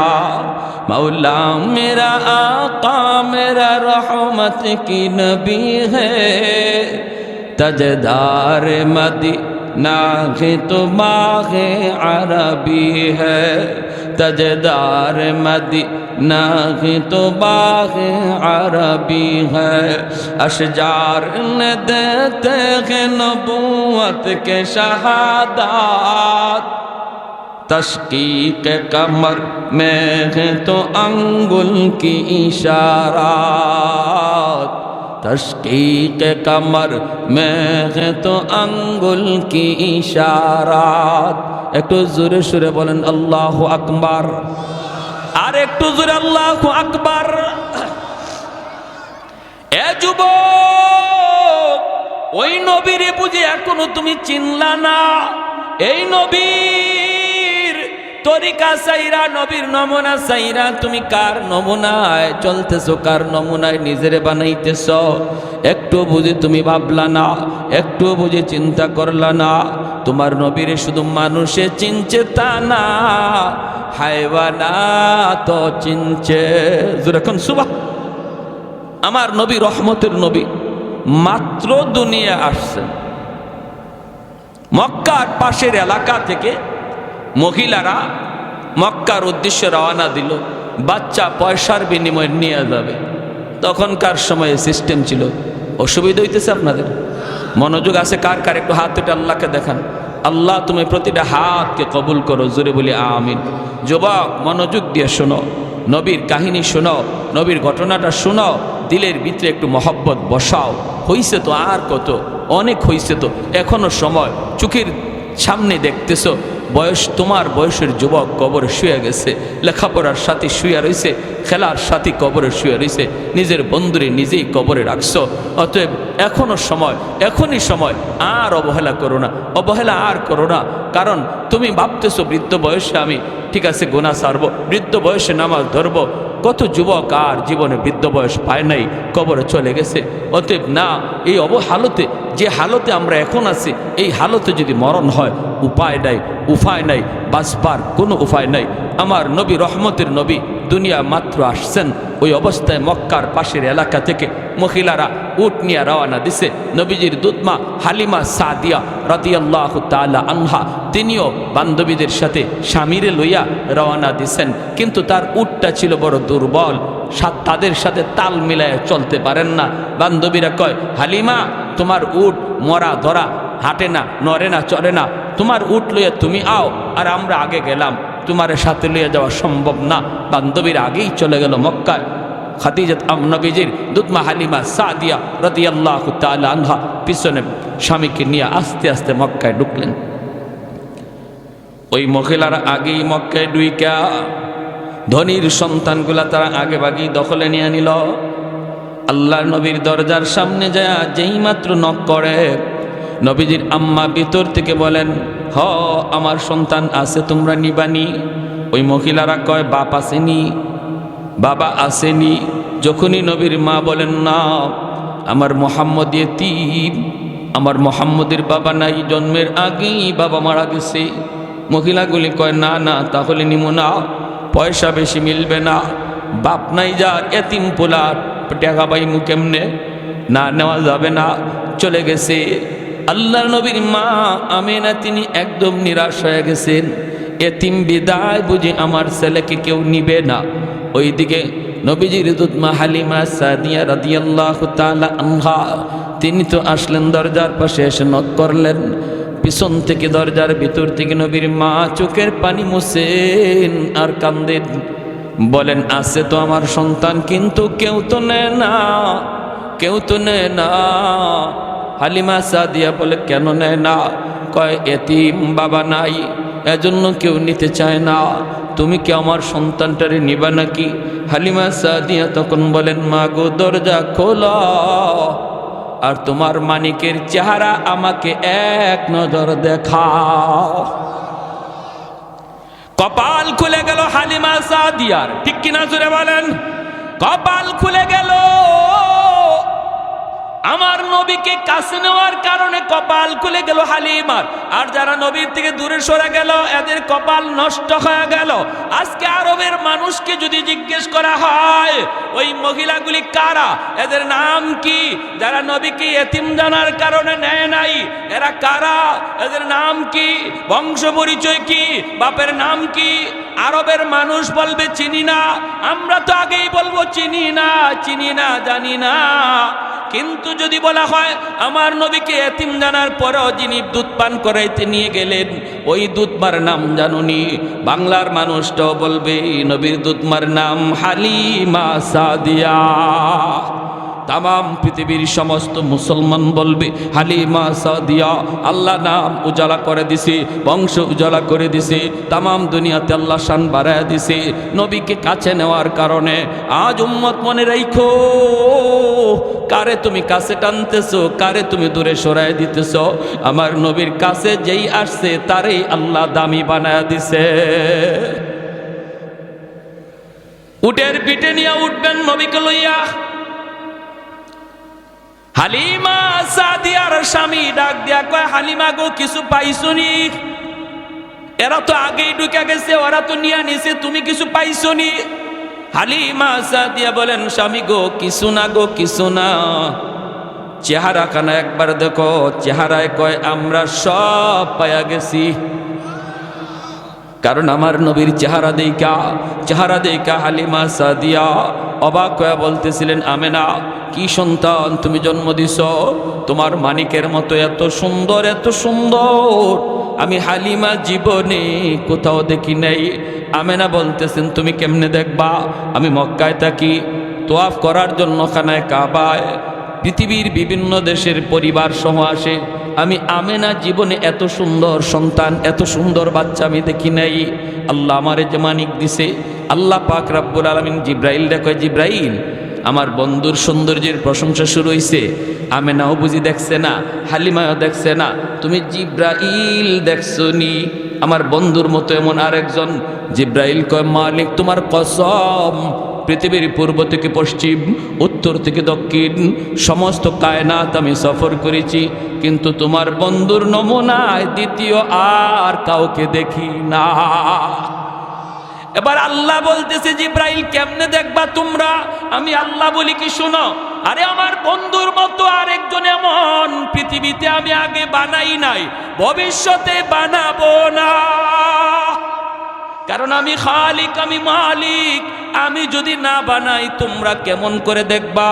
मौला मेरा आका मेरा रहमत की नबी है, तजदार मदीना है तो माहे अरबी है, तजदार मदीना है तो माहे अरबी है। अशजार ने देते हैं नबूवत के शहादत, तशकीक कमर में है तो अंगुल की इशारात, तशकीक कमर में है तो अंगुल की इशारात। একটু জোরে সুরে বলেন আল্লাহু আকবার, আর একটু জোরে আল্লাহু আকবার। এ যুবক, ওই নবীরে বুঝি এখনো তুমি চিনলা না? এই নবীর তরিকা সাইরা, নবীর নমুনা সাইরা তুমি কার নমুনায় চলতেছো, কার নমুনায় নিজেরে বানাইতেছ? একটু বুঝি তুমি ভাবলা না, একটু বুঝি চিন্তা করলা না? তোমার নবীরে শুধু মানুষে চিনছে তা না, হায়ওয়ানাত চিনছে। যখন সুবাহ, আমার নবী রহমতের নবী মাত্র দুনিয়া আসছেন, মক্কার পাশের এলাকা থেকে মহিলারা মক্কার উদ্দেশ্যে রওনা দিল। বাচ্চা পয়সার বিনিময়ে নিয়ে যাবে। তখনকার সময়ে সিস্টেম ছিল। অসুবিধা হইতেছে আপনাদের? মনোযোগ আছে কার কার? একটু হাত উঠে আল্লাহকে দেখান। আল্লাহ তুমি প্রতিটা হাতকে কবুল করো, জোরে বলি আমিন। যুবক মনোযোগ দিয়ে শোনো, নবীর কাহিনী শোনো, নবীর ঘটনাটা শোনো, দিলের ভিতরে একটু মহব্বত বসাও। হইছে তো আর কত, অনেক হইছে তো, এখনো সময়। চোখের সামনে দেখতেছো বয়স, তোমার বয়সের যুবক কবরে শুয়ে গেছে, লেখাপড়ার সাথে শুয়ে রয়েছে, খেলার সাথে কবরে শুয়ে রয়েছে, নিজের বন্ধুরে নিজেই কবরে রাখছো। অতএব এখনো সময়, এখনই সময়। আর অবহেলা করো না, অবহেলা আর করো না। কারণ তুমি ভাবতেছো বৃদ্ধ বয়সে আমি ঠিক আছে গুনাহ ছাড়বো, বৃদ্ধ বয়সে নামাজ ধরবো। কত যুবক আর জীবনে বৃদ্ধ বয়স পায় নাই, কবরে চলে গেছে। অতএব না, এই অবহালতে, যে হালতে আমরা এখন আছি, এই হালতে যদি মরণ হয়, উপায় নাই, উপায় নাই, বাঁচবার কোনো উপায় নাই। আমার নবী রহমতের নবী দুনিয়া মাত্র আসছেন, ওই অবস্থায় মক্কার পাশের এলাকা থেকে মহিলারা উট নিয়ে রওনা দিছে। নবীজির দুধমা হালিমা সাদিয়া রাদিয়াল্লাহু তাআলা আনহা, তিনিও বান্ধবীদের সাথে স্বামীরে লইয়া রওনা দিছেন। কিন্তু তার উটটা ছিল বড় দুর্বল, তাদের সাথে তাল মিলায় চলতে পারেন না। বান্ধবীরা কয়, হালিমা তোমার উট মরা ধরা, হাঁটে না, নড়ে না, চড়ে না, তোমার উট লইয়া তুমি আও, আর আমরা আগে গেলাম, তোমার সাথে লইয়া যাওয়া সম্ভব না। বান্ধবীরা আগেই চলে গেল মক্কায়। খাদিজাত নবীজির দুধমা হালিমা সাদিয়া রাদিয়াল্লাহু তাআলা আনহা পিছনে স্বামীকে নিয়ে আস্তে আস্তে মক্কায় ঢুকলেন। ওই মহিলারা আগেই মক্কায় ঢুইকা ধনীর সন্তানগুলা তারা আগে ভাগেই দখলে নিয়ে নিল। আল্লাহর নবীর দরজার সামনে যায় যেই মাত্র নক করে, নবীজির আম্মা ভিতর থেকে বলেন, হ আমার সন্তান আছে, তোমরা নিবানি? ওই মহিলারা কয়, বাপ আসেনি, বাবা আসেনি। যখনই নবীর মা বলেন, না আমার মোহাম্মদ ইয়েতীম, আমার মোহাম্মদের বাবা নাই, জন্মের আগেই বাবা মারা গেছে। মহিলাগুলি কয়, না না তাহলে নিমো না, পয়সা বেশি মিলবে না, বাপ নাই যার, এতিম পোলা, টাকা পাইমু কেমনে? না নেওয়া যাবে না, চলে গেছে। আল্লাহর নবীর মা আমেনা তিনি একদম নিরাশ হয়ে গেছেন। এতিম বিদায় বুঝি আমার ছেলেকে কেউ নিবে না। ওইদিকে নবীজির দুধ মা হালিমা সাদিয়া রাদিয়াল্লাহু তাআলা আনহা, তিনি তো আসলেন দরজার পাশে এসে নক করলেন। পিছন থেকে দরজার ভিতর থেকে নবীর মা চোখের পানি মুছেন আর কান্দেন, বলেন আছে তো আমার সন্তান, কিন্তু কেউ তো নেয় না, কেউ তো নেয় না। হালিমা সাদিয়া বলে কেন নেয় না? কয় এতিম বাবা নাই, এজন্য কেউ নিতে চায় না। তুমি কি আমার সন্তানটারে নিবা নাকি? হালিমা সাদিয়া তখন বলেন মা গো, দরজা খোলা আর তোমার মানিকের চেহারা আমাকে এক নজর দেখাও। কপাল খুলে গেল হালিমা সাদিয়ার, ঠিক কিনা জোরে বলেন? কপাল খুলে গেল। আমার নবীকে কাছে নেওয়ার কারণে কপাল খুলে গেল হালিমার। আর যারা নবীর থেকে দূরে সরে গেল এদের কপাল নষ্ট হয়ে গেল। আজকে আরবের মানুষকে যদি জিজ্ঞেস করা হয় ওই মহিলাগুলি কারা, এদের নাম কি? যারা নবীকে এতিম জানার কারণে নেয় নাই, এরা কারা? এদের নাম কি? বংশ পরিচয় কি? বাপের নাম কি? আরবের মানুষ বলবে চিনি না। আমরা তো আগেই বলবো চিনি না, চিনি না, জানি না। কিন্তু যদি বলা হয় আমার নবীকে এতিম জানার পরেও যিনি দুধ পান করাইতে নিয়ে গেলেন ওই দুধমার নাম জানুনি, বাংলার মানুষটাও বলবে নবীর দুধমার নাম হালিমা সাদিয়া। তাম পৃথিবীর সমস্ত মুসলমান বলবে হালিমা সাদিয়া। আল্লাহ নাম উজালা করে দিছে, বংশ উজালা করে দিছে, তাম দুনিয়াতে আল্লাহ শান বাড়ায় দিছে নবীকে কাছে নেওয়ার কারণে। আজ উম্মত মনে রাখো, কারে তুমি কাছে টানতেছো, কারে তুমি দূরে সরাই দিতেছো। আমার নবীর কাছে যেই আসছে তারই আল্লাহ দামি বানায় দিছে। উটের পিঠে নিয়ে উঠবেন নবীকে লইয়া। হালিমা সাদিয়ার স্বামী ডাক দিয়া কয় হালিমা গো, কিছু পাইছনি? এরা তো আগেই ঢুকে গেছে, ওরা তো নিয়ে নিছে, তুমি কিছু পাইছনি? হালিমা সাদিয়া বলেন স্বামী গো, কিছু না গো, কিছু না। চেহারা খানা একবার দেখো। চেহারায় কয় আমরা সব পায়া গেছি। কারণ আমার নবীর চেহারা দেইকা হালিমা সাদিয়া অবাক হয়ে বলতেছিলেন আমেনা, কি সন্তান তুমি জন্ম দিছ, তোমার মানিকের মতো এত সুন্দর, এত সুন্দর আমি হালিমা জীবনে কোথাও দেখি নাই। আমেনা বলতেছেন তুমি কেমনে দেখবা? আমি মক্কায় থাকি, তোয়াফ করার জন্য খানায় কাবায় পৃথিবীর বিভিন্ন দেশের পরিবার সহ আসে। আমি আমেনা জীবনে এত সুন্দর সন্তান, এত সুন্দর বাচ্চা আমি দেখি নাই। আল্লাহ আমারে যে মানিক দিছে। আল্লাহ পাক রব্বুল আলামিন জিব্রাইল দেখে, জিব্রাইল আমার বন্ধুর সৌন্দর্যের প্রশংসা শুরু হইছে। আমেনাও বুঝি দেখছে না, হালিমাও দেখছে না, তুমি জিব্রাইল দেখছো নি? আমার বন্ধুর মতো এমন আরেকজন। জিব্রাইল কয় মালিক তোমার কসম, পৃথিবীর পূর্ব থেকে পশ্চিম, উত্তর থেকে দক্ষিণ সমস্ত কায়নাত আমি সফর করেছি, কিন্তু তোমার বন্ধুর নমুনায় দ্বিতীয় আর কাউকে দেখি না। এবার আল্লাহ বলতেছে জিব্রাইল কেমনে দেখবা তোমরা? আমি আল্লাহ বলি কি শোনো, আরে আমার বন্ধুর মতো আরেকজন এমন পৃথিবীতে আমি আগে বানাই নাই, ভবিষ্যতে বানাবো না। কারণ আমি খালিক, আমি মালিক। আমি যদি না বানাই তোমরা কেমন করে দেখবা?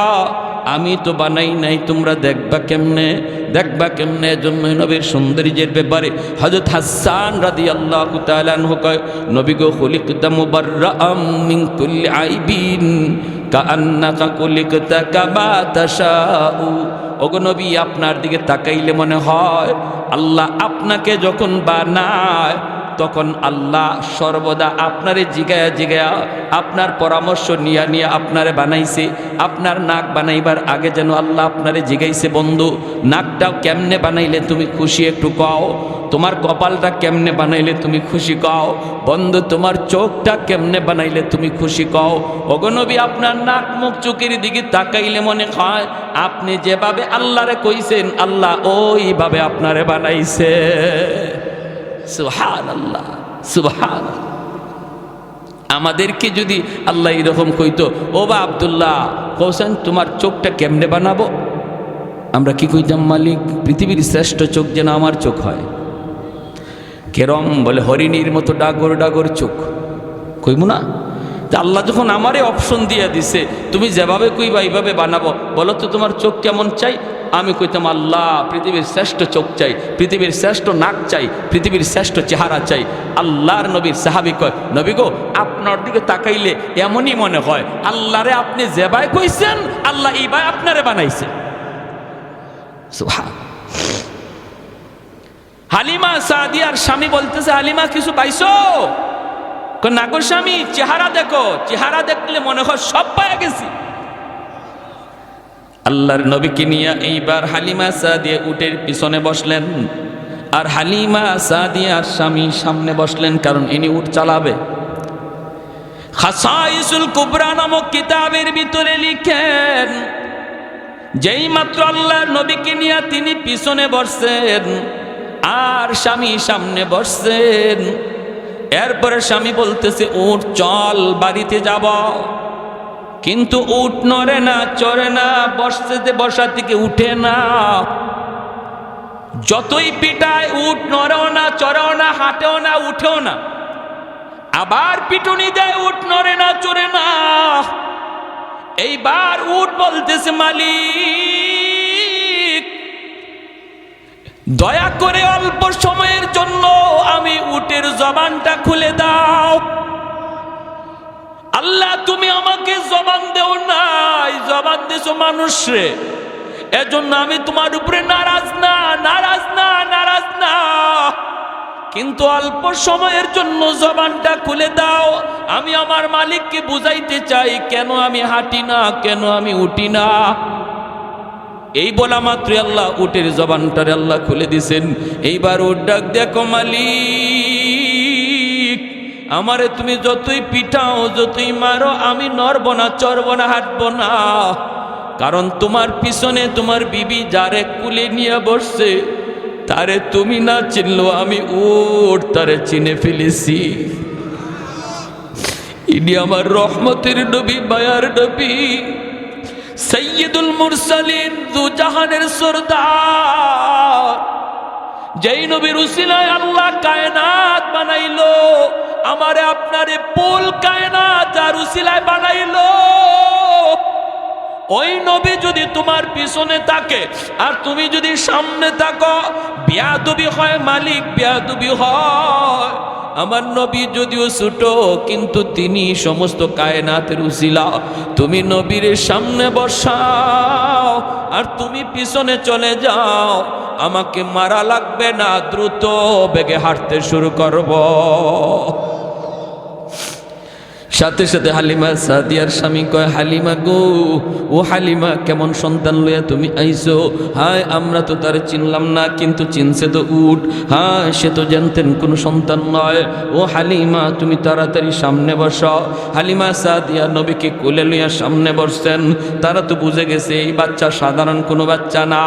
আমি তো বানাই নাই, তোমরা দেখবা কেমনে? দেখবা কেমনে? জন্যই নবীর সৌন্দর্যের ব্যাপারে হযরত হাসান রাদিয়াল্লাহু তাআলা আনহু কয় নবী গো খুলিকতা মুবাররাআম মিন কুল্লি আইবিন কাআন্নাকা খুলিকতা কামা তাশাউ। ওগো নবী, আপনার দিকে তাকাইলে মনে হয় আল্লাহ আপনাকে যখন বানায় তখন আল্লাহ সর্বদা আপনারে জিগায়া জিগায়া আপনার পরামর্শ নিয়া নিয়ে আপনারে বানাইছে। আপনার নাক বানাইবার আগে যেন আল্লাহ আপনারে জিগাইছে বন্ধু নাকটা কেমনে বানাইলে তুমি খুশি একটু কও, তোমার কপালটা কেমনে বানাইলে তুমি খুশি কও, বন্ধু তোমার চোখটা কেমনে বানাইলে তুমি খুশি কও। ওগো নবী, আপনার নাক মুখ চোখের দিকে তাকাইলে মনে হয় আপনি যেভাবে আল্লাহরে কইছেন আল্লাহ ওইভাবে আপনারে বানাইছে। সুবহানাল্লাহ, সুবহানাল্লাহ। আমাদেরকে যদি আল্লাহ এরকম কইতো, ও বা আব্দুল্লাহ কৌসান তোমার চোখটা কেমনে বানাবো, আমরা কি কইতাম? মালিক পৃথিবীর শ্রেষ্ঠ চোখ যেন আমার চোখ হয়। কেরম? বলে হরিণীর মতো ডাগর ডাগর চোখ। কইব না? যে আল্লাহ যখন আমারে অপশন দিয়ে দিছে, তুমি যেভাবে কইবা এইভাবে বানাবো, বলো তো তোমার চোখ কেমন চাই? আমি কইতাম আল্লাহ পৃথিবীর শ্রেষ্ঠ চোখ চাই, পৃথিবীর শ্রেষ্ঠ নাক চাই, পৃথিবীর শ্রেষ্ঠ চেহারা চাই। আল্লাহর নবীর সাহাবী কয়, নবী গো আপনার দিকে তাকাইলে এমনই মনে হয় আল্লাহরে আপনি যেভাবে কইছেন আল্লাহ এইভাবে আপনারে বানাইছে। সুবহান। হালিমা সাদিয়ার স্বামী বলতেছে, হালিমা কিছু পাইছো? না গো স্বামী, চেহারা দেখো, চেহারা দেখলে মনে হয় সব পাওয়া গেছি। আল্লাহর নবীকে নিয়ে এইবার হালিমা সাদিয়া উটের পিছনে বসলেন, আর হালিমা সাদিয়ার স্বামী সামনে বসলেন, কারণ ইনি উট চালাবে। খাসাইসুল কুবরা নামক কিতাবের ভিতরে লিখেন, যেই মাত্র আল্লাহর নবীকে নিয়ে তিনি পিছনে বসছেন আর স্বামী সামনে বসছেন, এরপরে স্বামী বলতেছে উট চল বাড়িতে যাব, কিন্তু উট নড়ে না, চড়ে না, বসা থেকে উঠে না। যতই পিটায় উট নড়েও না, চড়েও না, হাঁটেও না, উঠেও না। আবার পিটুনি দেয়, উট নড়ে না, চড়ে না। এইবার উট বলতেছে মালিক দয়া করে অল্প সময়ের জন্য আমি উটের জবানটা খুলে দাও। আল্লাহ তুমি আমাকে জবান দেও নাই, জবান দিছো মানুষরে, এজন্য আমি তোমার উপরে নারাজ না, নারাজ না, নারাজ না, কিন্তু অল্প সময়ের জন্য জবানটা খুলে দাও। আমি আমার মালিককে বুঝাইতে চাই কেন আমি হাঁটি না, কেন আমি উঠি না। এই বলা মাত্র আল্লাহ উটের জবানটারে আল্লাহ খুলে দিছেন। এইবার উট ডাক, দেখো মালিক, আমারে তুমি যতই পিটাও, যতই মারো, আমি নড়ব না, চড়ব না, হাঁটব না, কারণ তোমার পিছনে তোমার বিবি যারে কুলে নিয়ে বসছে তারে তুমি না চিনলো আমি উট তারে চিনে ফেলেছি। ইনি আমার রহমতের নবী, মায়ার নবী, সাইয়্যিদুল মুরসালিন, দু জাহানের সরদার, যেই নবীর উসিলায় আল্লাহ কায়নাত বানাইলো, আমারে আপনারে পুল কায়নাত যার উসিলায় বানাইলো, ওই নবী যদি তোমার পিছনে থাকে আর তুমি যদি সামনে থাকো, বেয়াদবি হয় মালিক, বেয়াদবি হয়। আমার নবী যদিও ছোট, কিন্তু তিনি সমস্ত কায়নাতের উসিলা। তুমি নবীর সামনে বসাও আর তুমি পিছনে চলে যাও, আমাকে মারা লাগবে না, দ্রুত বেগে হাঁটতে শুরু করব। সাথে সাথে হালিমা সাদিয়ার স্বামী কয়, হালিমা গো, ও হালিমা, কেমন সন্তান লইয়া তুমি আইছো? হায় আমরা তো তার চিনলাম না, কিন্তু চিনছে তো উট। হ্যাঁ, সে তো জানতেন কোনো সন্তান নয়। ও হালিমা, তুমি তাড়াতাড়ি সামনে বসো। হালিমা সাদিয়া নবীকে কোলে লইয়া সামনে বসছেন। তারা তো বুঝে গেছে এই বাচ্চা সাধারণ কোনো বাচ্চা না,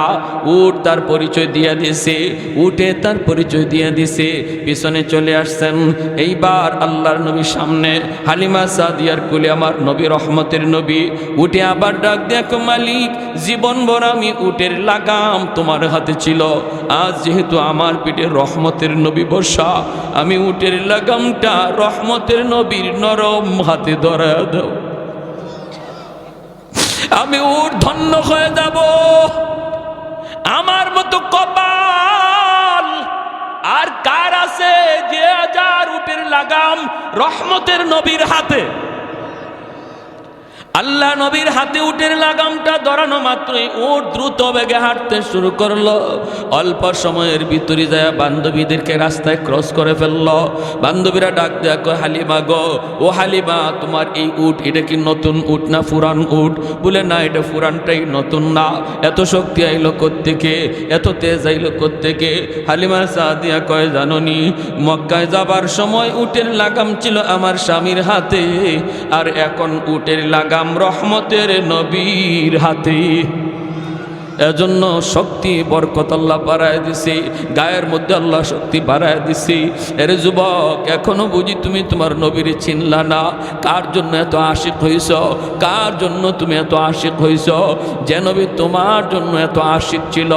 উট তার পরিচয় দিয়ে দিয়েছে, উঠে তার পরিচয় দিয়ে দিছে, পিছনে চলে আসছেন। এইবার আল্লাহর নবী সামনে, হালিমা সাদিয়ার কোলে আমার নবী, রহমতের নবী, উঠে আবার ডাক, দেখো মালিক, জীবন ভর আমি উটের লাগাম তোমার হাতে ছিল, আজ যেহেতু আমার পিঠে রহমতের নবী বসা, আমি উটের লাগামটা রহমতের নবীর নরম হাতে ধরা দাও, আমি উট ধন্য হয়ে যাব। আমার মতো কপাল আর কার আছে যে যার উটের লাগাম রহমতের নবীর হাতে? আল্লাহ নবীর হাতে উটের লাগামটা ধরানো মাত্রই উট দ্রুত বেগে হাঁটতে শুরু করলো। অল্প সময়ের ভিতরে যায় বান্ধবীদেরকে রাস্তায় ক্রস করে ফেললো। বান্ধবীরা ডাক দেয়া কয়, হালিমা গো, ও হালিমা, তোমার এই উট এটা কি নতুন উট না পুরান উট? বলে না, এটা পুরানটাই, নতুন না। এত শক্তি আইলো কোত্থেকে, এত তেজ আইলো কোত্থেকে? হালিমা সাদিয়া কয়, জাননি, মক্কায় যাবার সময় উটের লাগাম ছিল আমার স্বামীর হাতে, আর এখন উটের লাগাম রহমতের নবীর হাতে। এজন্য শক্তি বরকত আল্লাহ বাড়ায় দিছি, গায়ের মধ্যে আল্লাহ শক্তি বাড়ায় দিছি। এর যুবক, এখনো বুঝি তুমি তোমার নবীর চিনলা না? কার জন্য এত আশিক হইছ? কার জন্য তুমি এত আশিক হইছ? যে নবী তোমার জন্য এত আশিক ছিল,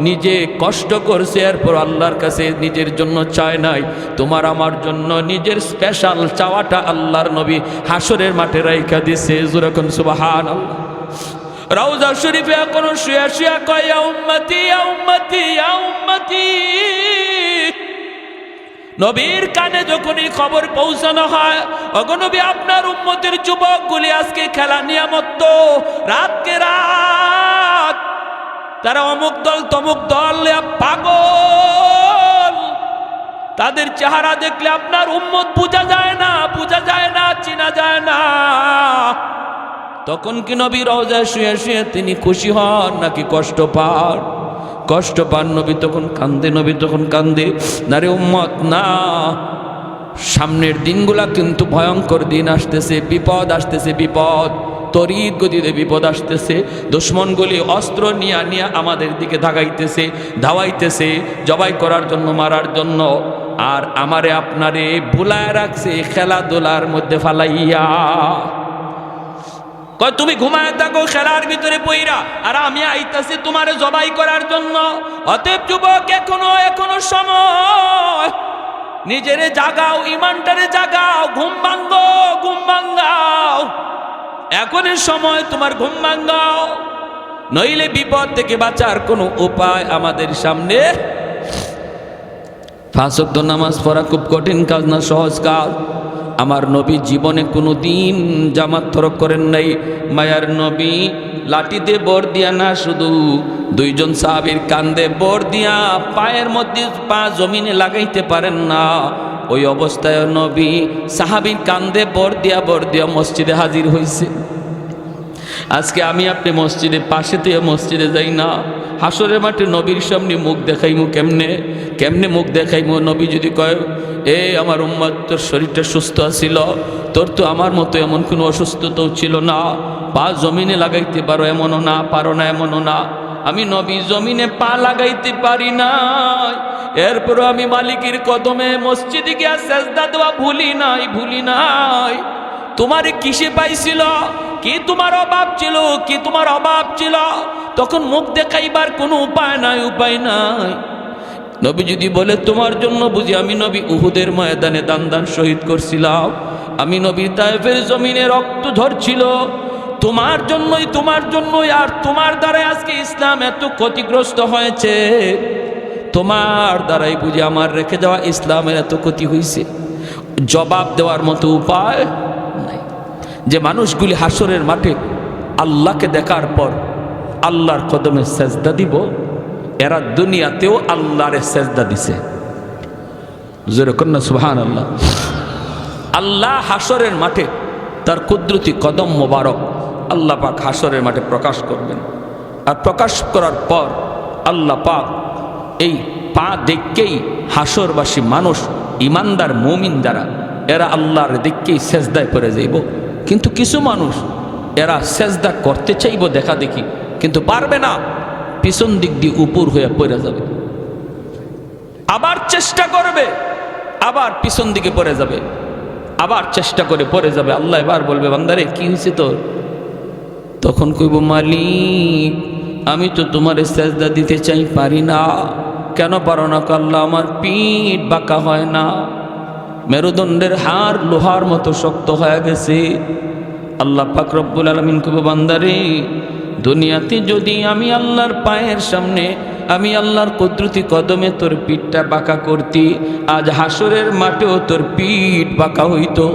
নিজে কষ্ট করছে, এরপর আল্লাহর কাছে নিজের জন্য চায় নাই, তোমার আমার জন্য নিজের স্পেশাল চাওয়াটা আল্লাহর নবী হাসরের মাঠে রাইখা দিছে। যেরকম সুবহানাল্লাহ। রওজা শরীফে এখনো শুয়া শুয়া কয়, ইয়া উম্মতি ইয়া উম্মতি ইয়া উম্মতি। নবীর কানে যখনই খবর পৌঁছানো হয়, ওগো নবী আপনার উম্মতের যুবকগুলি আজকে খেলা নিয়ামত, রাতকে রাত তারা অমুক দল তমুক দল পাগল, তাদের চেহারা দেখলে আপনার উম্মত বোঝা যায় না, বোঝা যায় না, চিনা যায় না। তখন কি নবী রওজায় শুয়ে শুয়ে তিনি খুশি হন নাকি কষ্ট পান? কষ্ট পান। নবী তখন কান্দে, নবী তখন কান্দে। না রে উম্মত, না, সামনের দিনগুলা কিন্তু ভয়ঙ্কর দিন আসতেছে, বিপদ আসতেছে, বিপদ তড়িৎ গতিতে বিপদ আসতেছে। দুশ্মনগুলি অস্ত্র নিয়ে নিয়ে আমাদের দিকে ধাগাইতেছে, ধাওয়াইতেছে, জবাই করার জন্য, মারার জন্য। আর আমারে আপনারে ভুলায় রাখছে খেলাধুলার মধ্যে ফালাইয়া। কয় তুমি ঘুমায় থাকো খেলার ভিতরে পইরা, আর আমি আইতাছি তোমারে জবাই করার জন্য। অতএব যুবক, এখনো সময়, নিজেরে জাগাও, ইমানটারে জাগাও, ঘুম ভাঙ্গাও। এখনই সময় তোমার ঘুম ভাঙ্গাও, নইলে বিপদ থেকে বাঁচার কোনো উপায় আমাদের সামনে। 5 ওয়াক্ত নামাজ পড়া খুব কঠিন কাজ না, সহজ কাজ। আমার নবী জীবনে কোনো দিন জামাত তরক করেন নাই। মায়ার নবী লাঠিতে বর দিয়া না, শুধু 2 জন সাহাবীর কান্দে বর দিয়া পায়ের মধ্যে পা জমিনে লাগাইতে পারেন না। ওই অবস্থায় নবী সাহাবীর কান্দে বর দিয়া মসজিদে হাজির হয়েছে। আজকে আমি আপনি মসজিদে পাশে দিয়ে মসজিদে যাই না, হাসরের মাঠে নবীর সামনে মুখ দেখাইমু কেমনে মুখ দেখাইমু? নবী যদি কয়, এ আমার উম্মত, তোর শরীরটা সুস্থ আছিল, তোর তো আমার মতো এমন কোনো অসুস্থতাও ছিল না, পা জমিনে লাগাইতে পারো এমনও না, পারো না এমনও না। আমি নবী জমিনে পা লাগাইতে পারি না, এরপরও আমি মালিকের কদমে মসজিদে গিয়া সেজদা দেওয়া ভুলি নাই। তোমারে কিসে পাইছিল? কি তোমার অভাব ছিল? তখন মুখ দেখাইবার কোনো উপায় নাই। নবী যদি বলে তোমার জন্য বুঝি আমি নবী উহুদের ময়দানে দান শহীদ করছিলাম, আমি নবী তায়েফের জমিনে রক্ত ঝরছিল, তোমার জন্যই, আর তোমার দ্বারাই আজকে ইসলাম এত ক্ষতিগ্রস্ত হয়েছে, তোমার দ্বারাই বুঝি আমার রেখে যাওয়া ইসলামের এত ক্ষতি হয়েছে। জবাব দেওয়ার মতো উপায় নাই। যে মানুষগুলি হাসরের মাঠে আল্লাহকে দেখার পর আল্লাহর কদমে সেজদা দিব, এরা দুনিয়াতেও আল্লাহরে সেজদা দিছে। যেরকম না সুবহানাল্লাহ। আল্লাহ হাসরের মাঠে তার কুদরতি কদম মোবারক আল্লাহ পাক হাসরের মাঠে প্রকাশ করবেন। আর প্রকাশ করার পর আল্লাহ পাক এই পা দেখকেই হাসরবাসী মানুষ, ইমানদার মুমিন দ্বারা, এরা আল্লাহর দেখকেই সেজদায় পড়ে যাইব। কিন্তু কিছু মানুষ এরা সেজদা করতে চাইব দেখা দেখি, কিন্তু পারবে না, পিছন দিক দিয়ে উপর হয়ে পড়ে যাবে। আবার চেষ্টা করবে, আবার পিছন দিকে পড়ে যাবে, আবার চেষ্টা করে পড়ে যাবে। আল্লাহ এবার বলবে, বান্দারে কি হয়েছে তোর? তখন কইব, মালিক আমি তো তোমার সেজদা দিতে চাই, পারি না। কেন পারো না? আল্লাহ আমার পিঠ বাঁকা হয় না, মেরুদণ্ডের হাড় লোহার মতো শক্ত হয়ে গেছে। আল্লাহ পাক রব্বুল আলামিন কইব, বান্দারে দুনিয়াতে যদি আমি আল্লাহর পায়ের সামনে, আমি আল্লাহর কুদরতি কদমে তোর পিঠটা বাঁকা করতি, আজ হাসরের মাঠেও তোর পিঠ বাঁকা হইতো।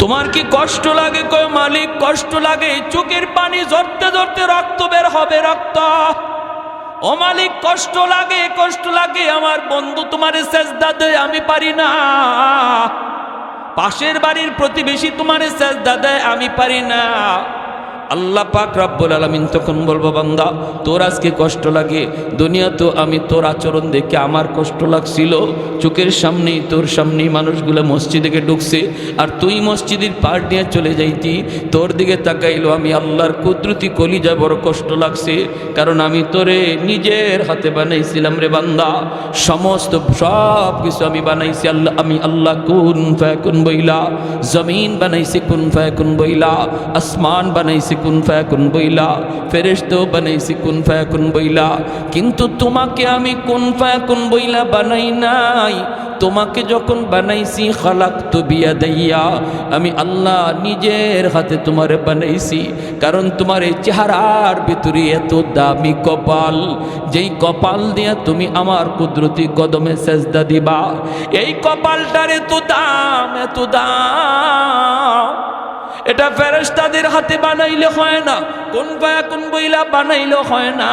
তোমার কি কষ্ট লাগে? কয় মালিক কষ্ট লাগে, চোখের পানি ঝরতে ঝরতে রক্ত বের হবে, রক্ত। ও মালিক কষ্ট লাগে, আমার বন্ধু তোমারে সেজদা দেয়, আমি পারি না। পাশের বাড়ির প্রতিবেশী তোমারে সেজদা দেয়, আমি পারি না। আল্লাহ পাক রব্বুল আলামিন তখন বলবো, বান্দা তোর আজকে কষ্ট লাগে, দুনিয়া তো আমি তোর আচরণ দেখে আমার কষ্ট লাগছিল, চোখের সামনেই তোর সামনেই মানুষগুলো মসজিদে ঢুকছে আর তুই মসজিদের পাড় নিয়ে চলে যাইতি, তোর দিকে তাকাইলো আমি আল্লাহর কুদরতি কলিজা, বড় কষ্ট লাগছে, কারণ আমি তোরে নিজের হাতে বানাইছিলাম রে বান্দা, সমস্ত সব কিছু আমি বানাইছি আল্লাহ, আমি আল্লাহ কুন ফায়াকুন বইলা, জমিন বানাইছি কুন ফায়াকুন বইলা, আসমান বানাইছি কুন ফায়াকুন বইলা, ফেরেশতা বানাইছি কুন ফায়াকুন বইলা, কিন্তু তোমাকে আমি কুন ফায়াকুন বইলা বানাই নাই, তোমাকে যখন বানাইছি খালাকতু বিয়াদাইয়া, আমি আল্লাহ নিজের হাতে তোমারে বানাইছি, কারণ তোমার এই চেহারার ভিতরে এত দামি কপাল, যেই কপাল দিয়া তুমি আমার কুদরতি কদমে সেজদা দিবা, এই কপালটার এত দাম, এত দাম, এটা ফেরেশতাদের হাতে বানাইলে হয় না, কোন ফায়াকুন বইলা বানাইলে হয় না,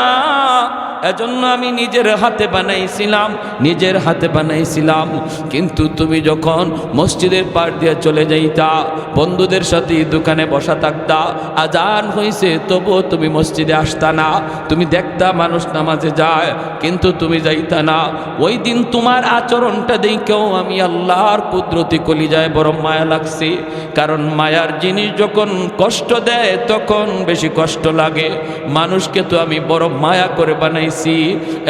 এজন্য আমি নিজের হাতে বানাইছিলাম, নিজের হাতে বানাইছিলাম। কিন্তু তুমি যখন মসজিদের পাড় দিয়ে চলে যাইতা, বন্ধুদের সাথে দোকানে বসা থাকতা, আজান হইছে তবুও তুমি মসজিদে আসতা না, তুমি দেখতা মানুষ নামাজে যায় কিন্তু তুমি যাইতা না, ওই দিন তোমার আচরণটা দেখেও আমি আল্লাহর কুদরতি কলিজায় বড় মায়া লাগছে, কারণ মায়ার জিনিস যখন কষ্ট দেয় তখন বেশি কষ্ট লাগে, মানুষকে তো আমি বড় মায়া করে বানাই,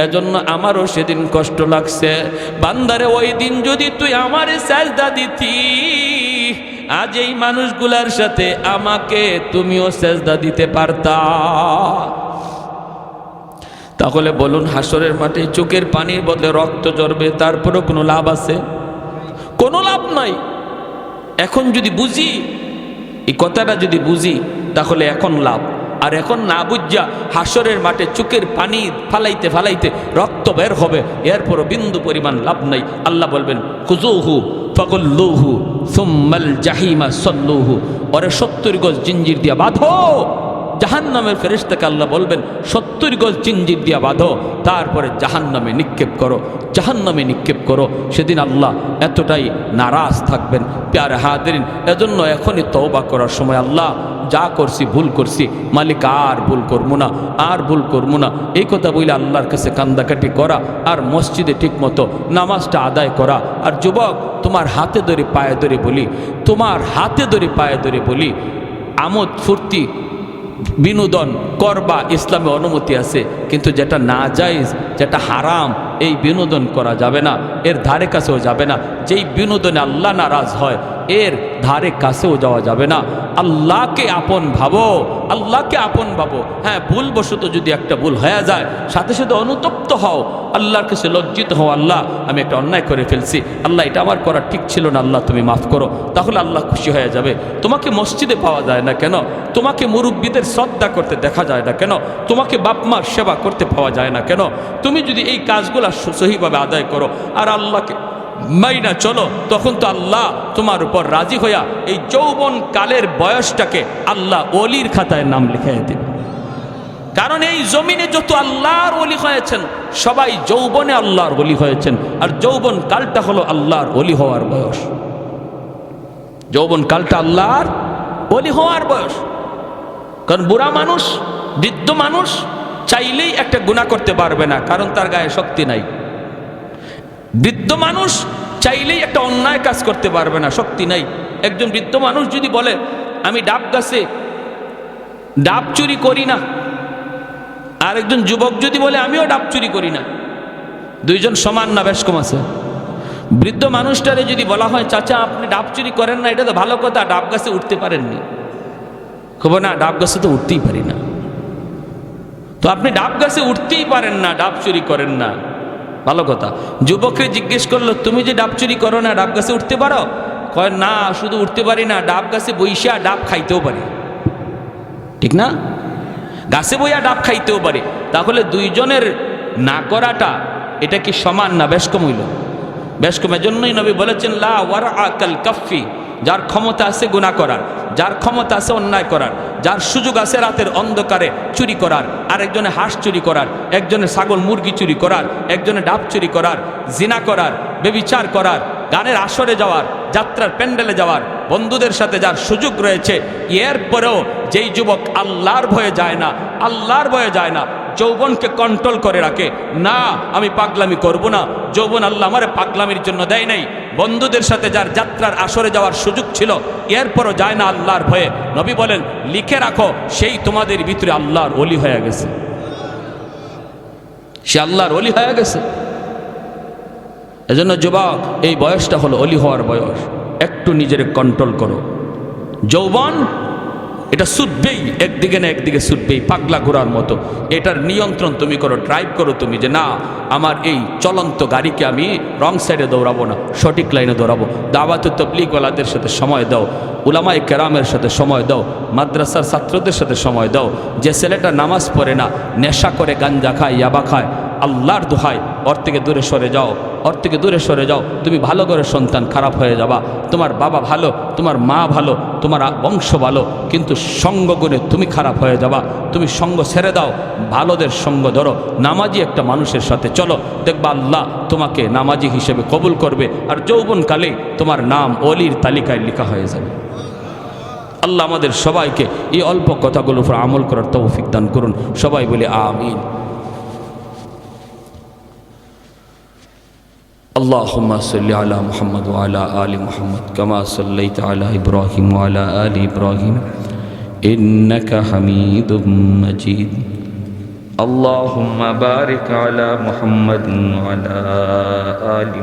এজন্য আমারও সেদিন কষ্ট লাগছে। বান্দারে ওই দিন যদি তুই আমারে সাজদা দিতি, আজ এই মানুষগুলার সাথে আমাকে তুমিও সাজদা দিতে পারতা। তাহলে বলুন, হাসরের মাঠে চোখের পানির বদলে রক্ত ঝরবে, তারপরেও কোনো লাভ আছে? কোনো লাভ নাই। এখন যদি বুঝি, এই কথাটা যদি বুঝি তাহলে এখন লাভ, আর এখন না বুঝা হাসরের মাঠে চোখের পানি ফালাইতে ফালাইতে রক্ত বের হবে, এরপরও বিন্দু পরিমাণ লাভ নাই। আল্লাহ বলবেন খুযুহু ফাগুল্লুহু সুম্মাল জাহিমা সাল্লুহু, ওরে 70 গজ জিঞ্জির দিয়া বাঁধো। জাহান্নামের ফেরেশতাকে আল্লাহ বলবেন 70 গজ জিঞ্জির দিয়া বাঁধো, তারপরে জাহান্নামে নিক্ষেপ করো, জাহান্নামে নিক্ষেপ করো। সেদিন আল্লাহ এতটাই নারাজ থাকবেন। প্যারে হাদিরিন, এজন্য এখনই তওবা করার সময়, আল্লাহ যা করছি ভুল করছি, মালিক আর ভুল করবো না, আর ভুল করবো না, এই কথা বলে আল্লাহর কাছে কান্দাকাটি করা, আর মসজিদে ঠিক মতো নামাজটা আদায় করা। আর যুবক, তোমার হাতে ধরে পায়ে ধরে বলি, তোমার হাতে ধরে পায়ে ধরে বলি, আমোদ ফুর্তি বিনোদন করবা, ইসলামে অনুমতি আছে, কিন্তু যেটা না জায়েজ, যেটা হারাম, এই বিনোদন করা যাবে না, এর ধারে কাছেও যাবে না। যেই বিনোদনে আল্লাহ নারাজ হয় এর ধারে কাছেও যাওয়া যাবে না। আল্লাহকে আপন ভাবো, আল্লাহকে আপন ভাবো। হ্যাঁ, ভুলবশত যদি একটা ভুল হয়ে যায়, সাথে সাথে অনুতপ্ত হও, আল্লাহর কাছে লজ্জিত হও, আল্লাহ আমি একটা অন্যায় করে ফেলছি, আল্লাহ এটা আমার করা ঠিক ছিল না, আল্লাহ তুমি মাফ করো। তাহলে আল্লাহ খুশি হয়ে যাবে। তোমাকে মসজিদে পাওয়া যায় না কেন? তোমাকে মুরব্বীদের শ্রদ্ধা করতে দেখা যায় না কেন? তোমাকে বাপ মার সেবা করতে পাওয়া যায় না কেন? তুমি যদি এই কাজগুলো সহিভাবে আদায় করো আর আল্লাহকে মাইনা চলো, তখন তো আল্লাহ তোমার উপর রাজি হইয়া এই যৌবন কালের বয়সটাকে আল্লাহ ওলির খাতায় নাম লিখাই দেবে। কারণ এই জমিনে যত আল্লাহর ওলি হয়েছেন সবাই যৌবনে আল্লাহর ওলি হয়েছেন, আর যৌবন কালটা হলো আল্লাহর ওলি হওয়ার বয়স। যৌবন কালটা আল্লাহর ওলি হওয়ার বয়স। কারণ বুড়া মানুষ, বৃদ্ধ মানুষ চাইলেই একটা গুনাহ করতে পারবে না, কারণ তার গায়ে শক্তি নাই। বৃদ্ধ মানুষ চাইলেই একটা অন্যায় কাজ করতে পারবে না, শক্তি নাই। একজন বৃদ্ধ মানুষ যদি বলে আমি ডাব গাছে ডাব চুরি করি না, আর একজন যুবক যদি বলে আমিও ডাব চুরি করি না, দুইজন সমান না বেশ কম আছে? বৃদ্ধ মানুষটারে যদি বলা হয় চাচা আপনি ডাব চুরি করেন না, এটা তো ভালো কথা, ডাব গাছে উঠতে পারেননি, খবর না ডাব গাছে তো উঠতেই পারি না। তো আপনি ডাব গাছে উঠতেই পারেন না, ডাব চুরি করেন না, ভালো কথা। যুবককে জিজ্ঞেস করলো তুমি যে ডাব চুরি করো না, ডাব গাছে উঠতে পারো? কয় না, শুধু উঠতে পারি না, ডাব গাছে বইসা ডাব খাইতেও পারি। ঠিক না? গাছে বইয়া ডাব খাইতেও পারি। তাহলে দুইজনের না করাটা এটা কি সমান না বেশ কম হইল? বেশ কম। এজন্যই নবী বলেছেন লা ওয়ারআ কাল কাফি, যার ক্ষমতা আছে গুনাহ করার, যার ক্ষমতা আছে অন্যায় করার, যার সুযোগ আছে রাতের অন্ধকারে চুরি করার, আর একজনে হাঁস চুরি করার, একজনে ছাগল মুরগি চুরি করার, একজনে ডাব চুরি করার, জিনা করার, বেবিচার করার, গানের আসরে যাওয়ার, যাত্রার প্যান্ডেলে যাওয়ার, বন্ধুদের সাথে যার সুযোগ রয়েছে, এরপরেও যেই যুবক আল্লাহর ভয়ে যায় না, আল্লাহর ভয়ে যায় না, যৌবনকে কন্ট্রোল করে রাখে, না আমি পাগলামি করব না, যৌবন আল্লাহ আমারে পাগলামির জন্য দেয় নাই, বন্ধুদের সাথে যার যাত্রার আসরে যাওয়ার সুযোগ ছিল এরপরও যায় না আল্লাহর ভয়ে, নবী বলেন লিখে রাখো সেই তোমাদের ভিতরে আল্লাহর ওলি হয়ে গেছে, সে আল্লাহর ওলি হয়ে গেছে। এজন্য যুবক, এই বয়সটা হলো ওলি হওয়ার বয়স, একটু নিজের কন্ট্রোল করো। যৌবন এটা ছুটবেই, একদিকে না একদিকে ছুটবেই, পাগলা ঘোড়ার মতো। এটার নিয়ন্ত্রণ তুমি করো, ড্রাইভ করো তুমি, যে না আমার এই চলন্ত গাড়িকে আমি রং সাইডে দৌড়াবো না, সঠিক লাইনে দৌড়াবো। দাওয়াতে তাবলীগওয়ালাদের সাথে সময় দাও, উলামায়ে কেরামের সাথে সময় দাও, মাদ্রাসার ছাত্রদের সাথে সময় দাও। যে ছেলেটা নামাজ পড়ে না, নেশা করে, গাঞ্জা খায়, ইয়াবা খায়, আল্লাহর দোহাই ওর থেকে দূরে সরে যাও, ওর থেকে দূরে সরে যাও। তুমি ভালো করে সন্তান, খারাপ হয়ে যাবা। তোমার বাবা ভালো, তোমার মা ভালো, তোমার বংশ ভালো, কিন্তু সঙ্গ করে তুমি খারাপ হয়ে যাবা। তুমি সঙ্গ ছেড়ে দাও, ভালোদের সঙ্গ ধরো, নামাজি একটা মানুষের সাথে চলো, দেখবা আল্লাহ তোমাকে নামাজি হিসেবে কবুল করবে, আর যৌবনকালে তোমার নাম ওলির তালিকায় লেখা হয়ে যাবে। আল্লাহ আমাদের সবাইকে এই অল্প কথাগুলোর উপর আমল করার তৌফিক দান করুন। সবাই বলে আমিন। اللهم صل على محمد وعلى آل محمد كما صليت على إبراهيم وعلى آل إبراهيم إنك حميد مجيد اللهم بارك على محمد وعلى آل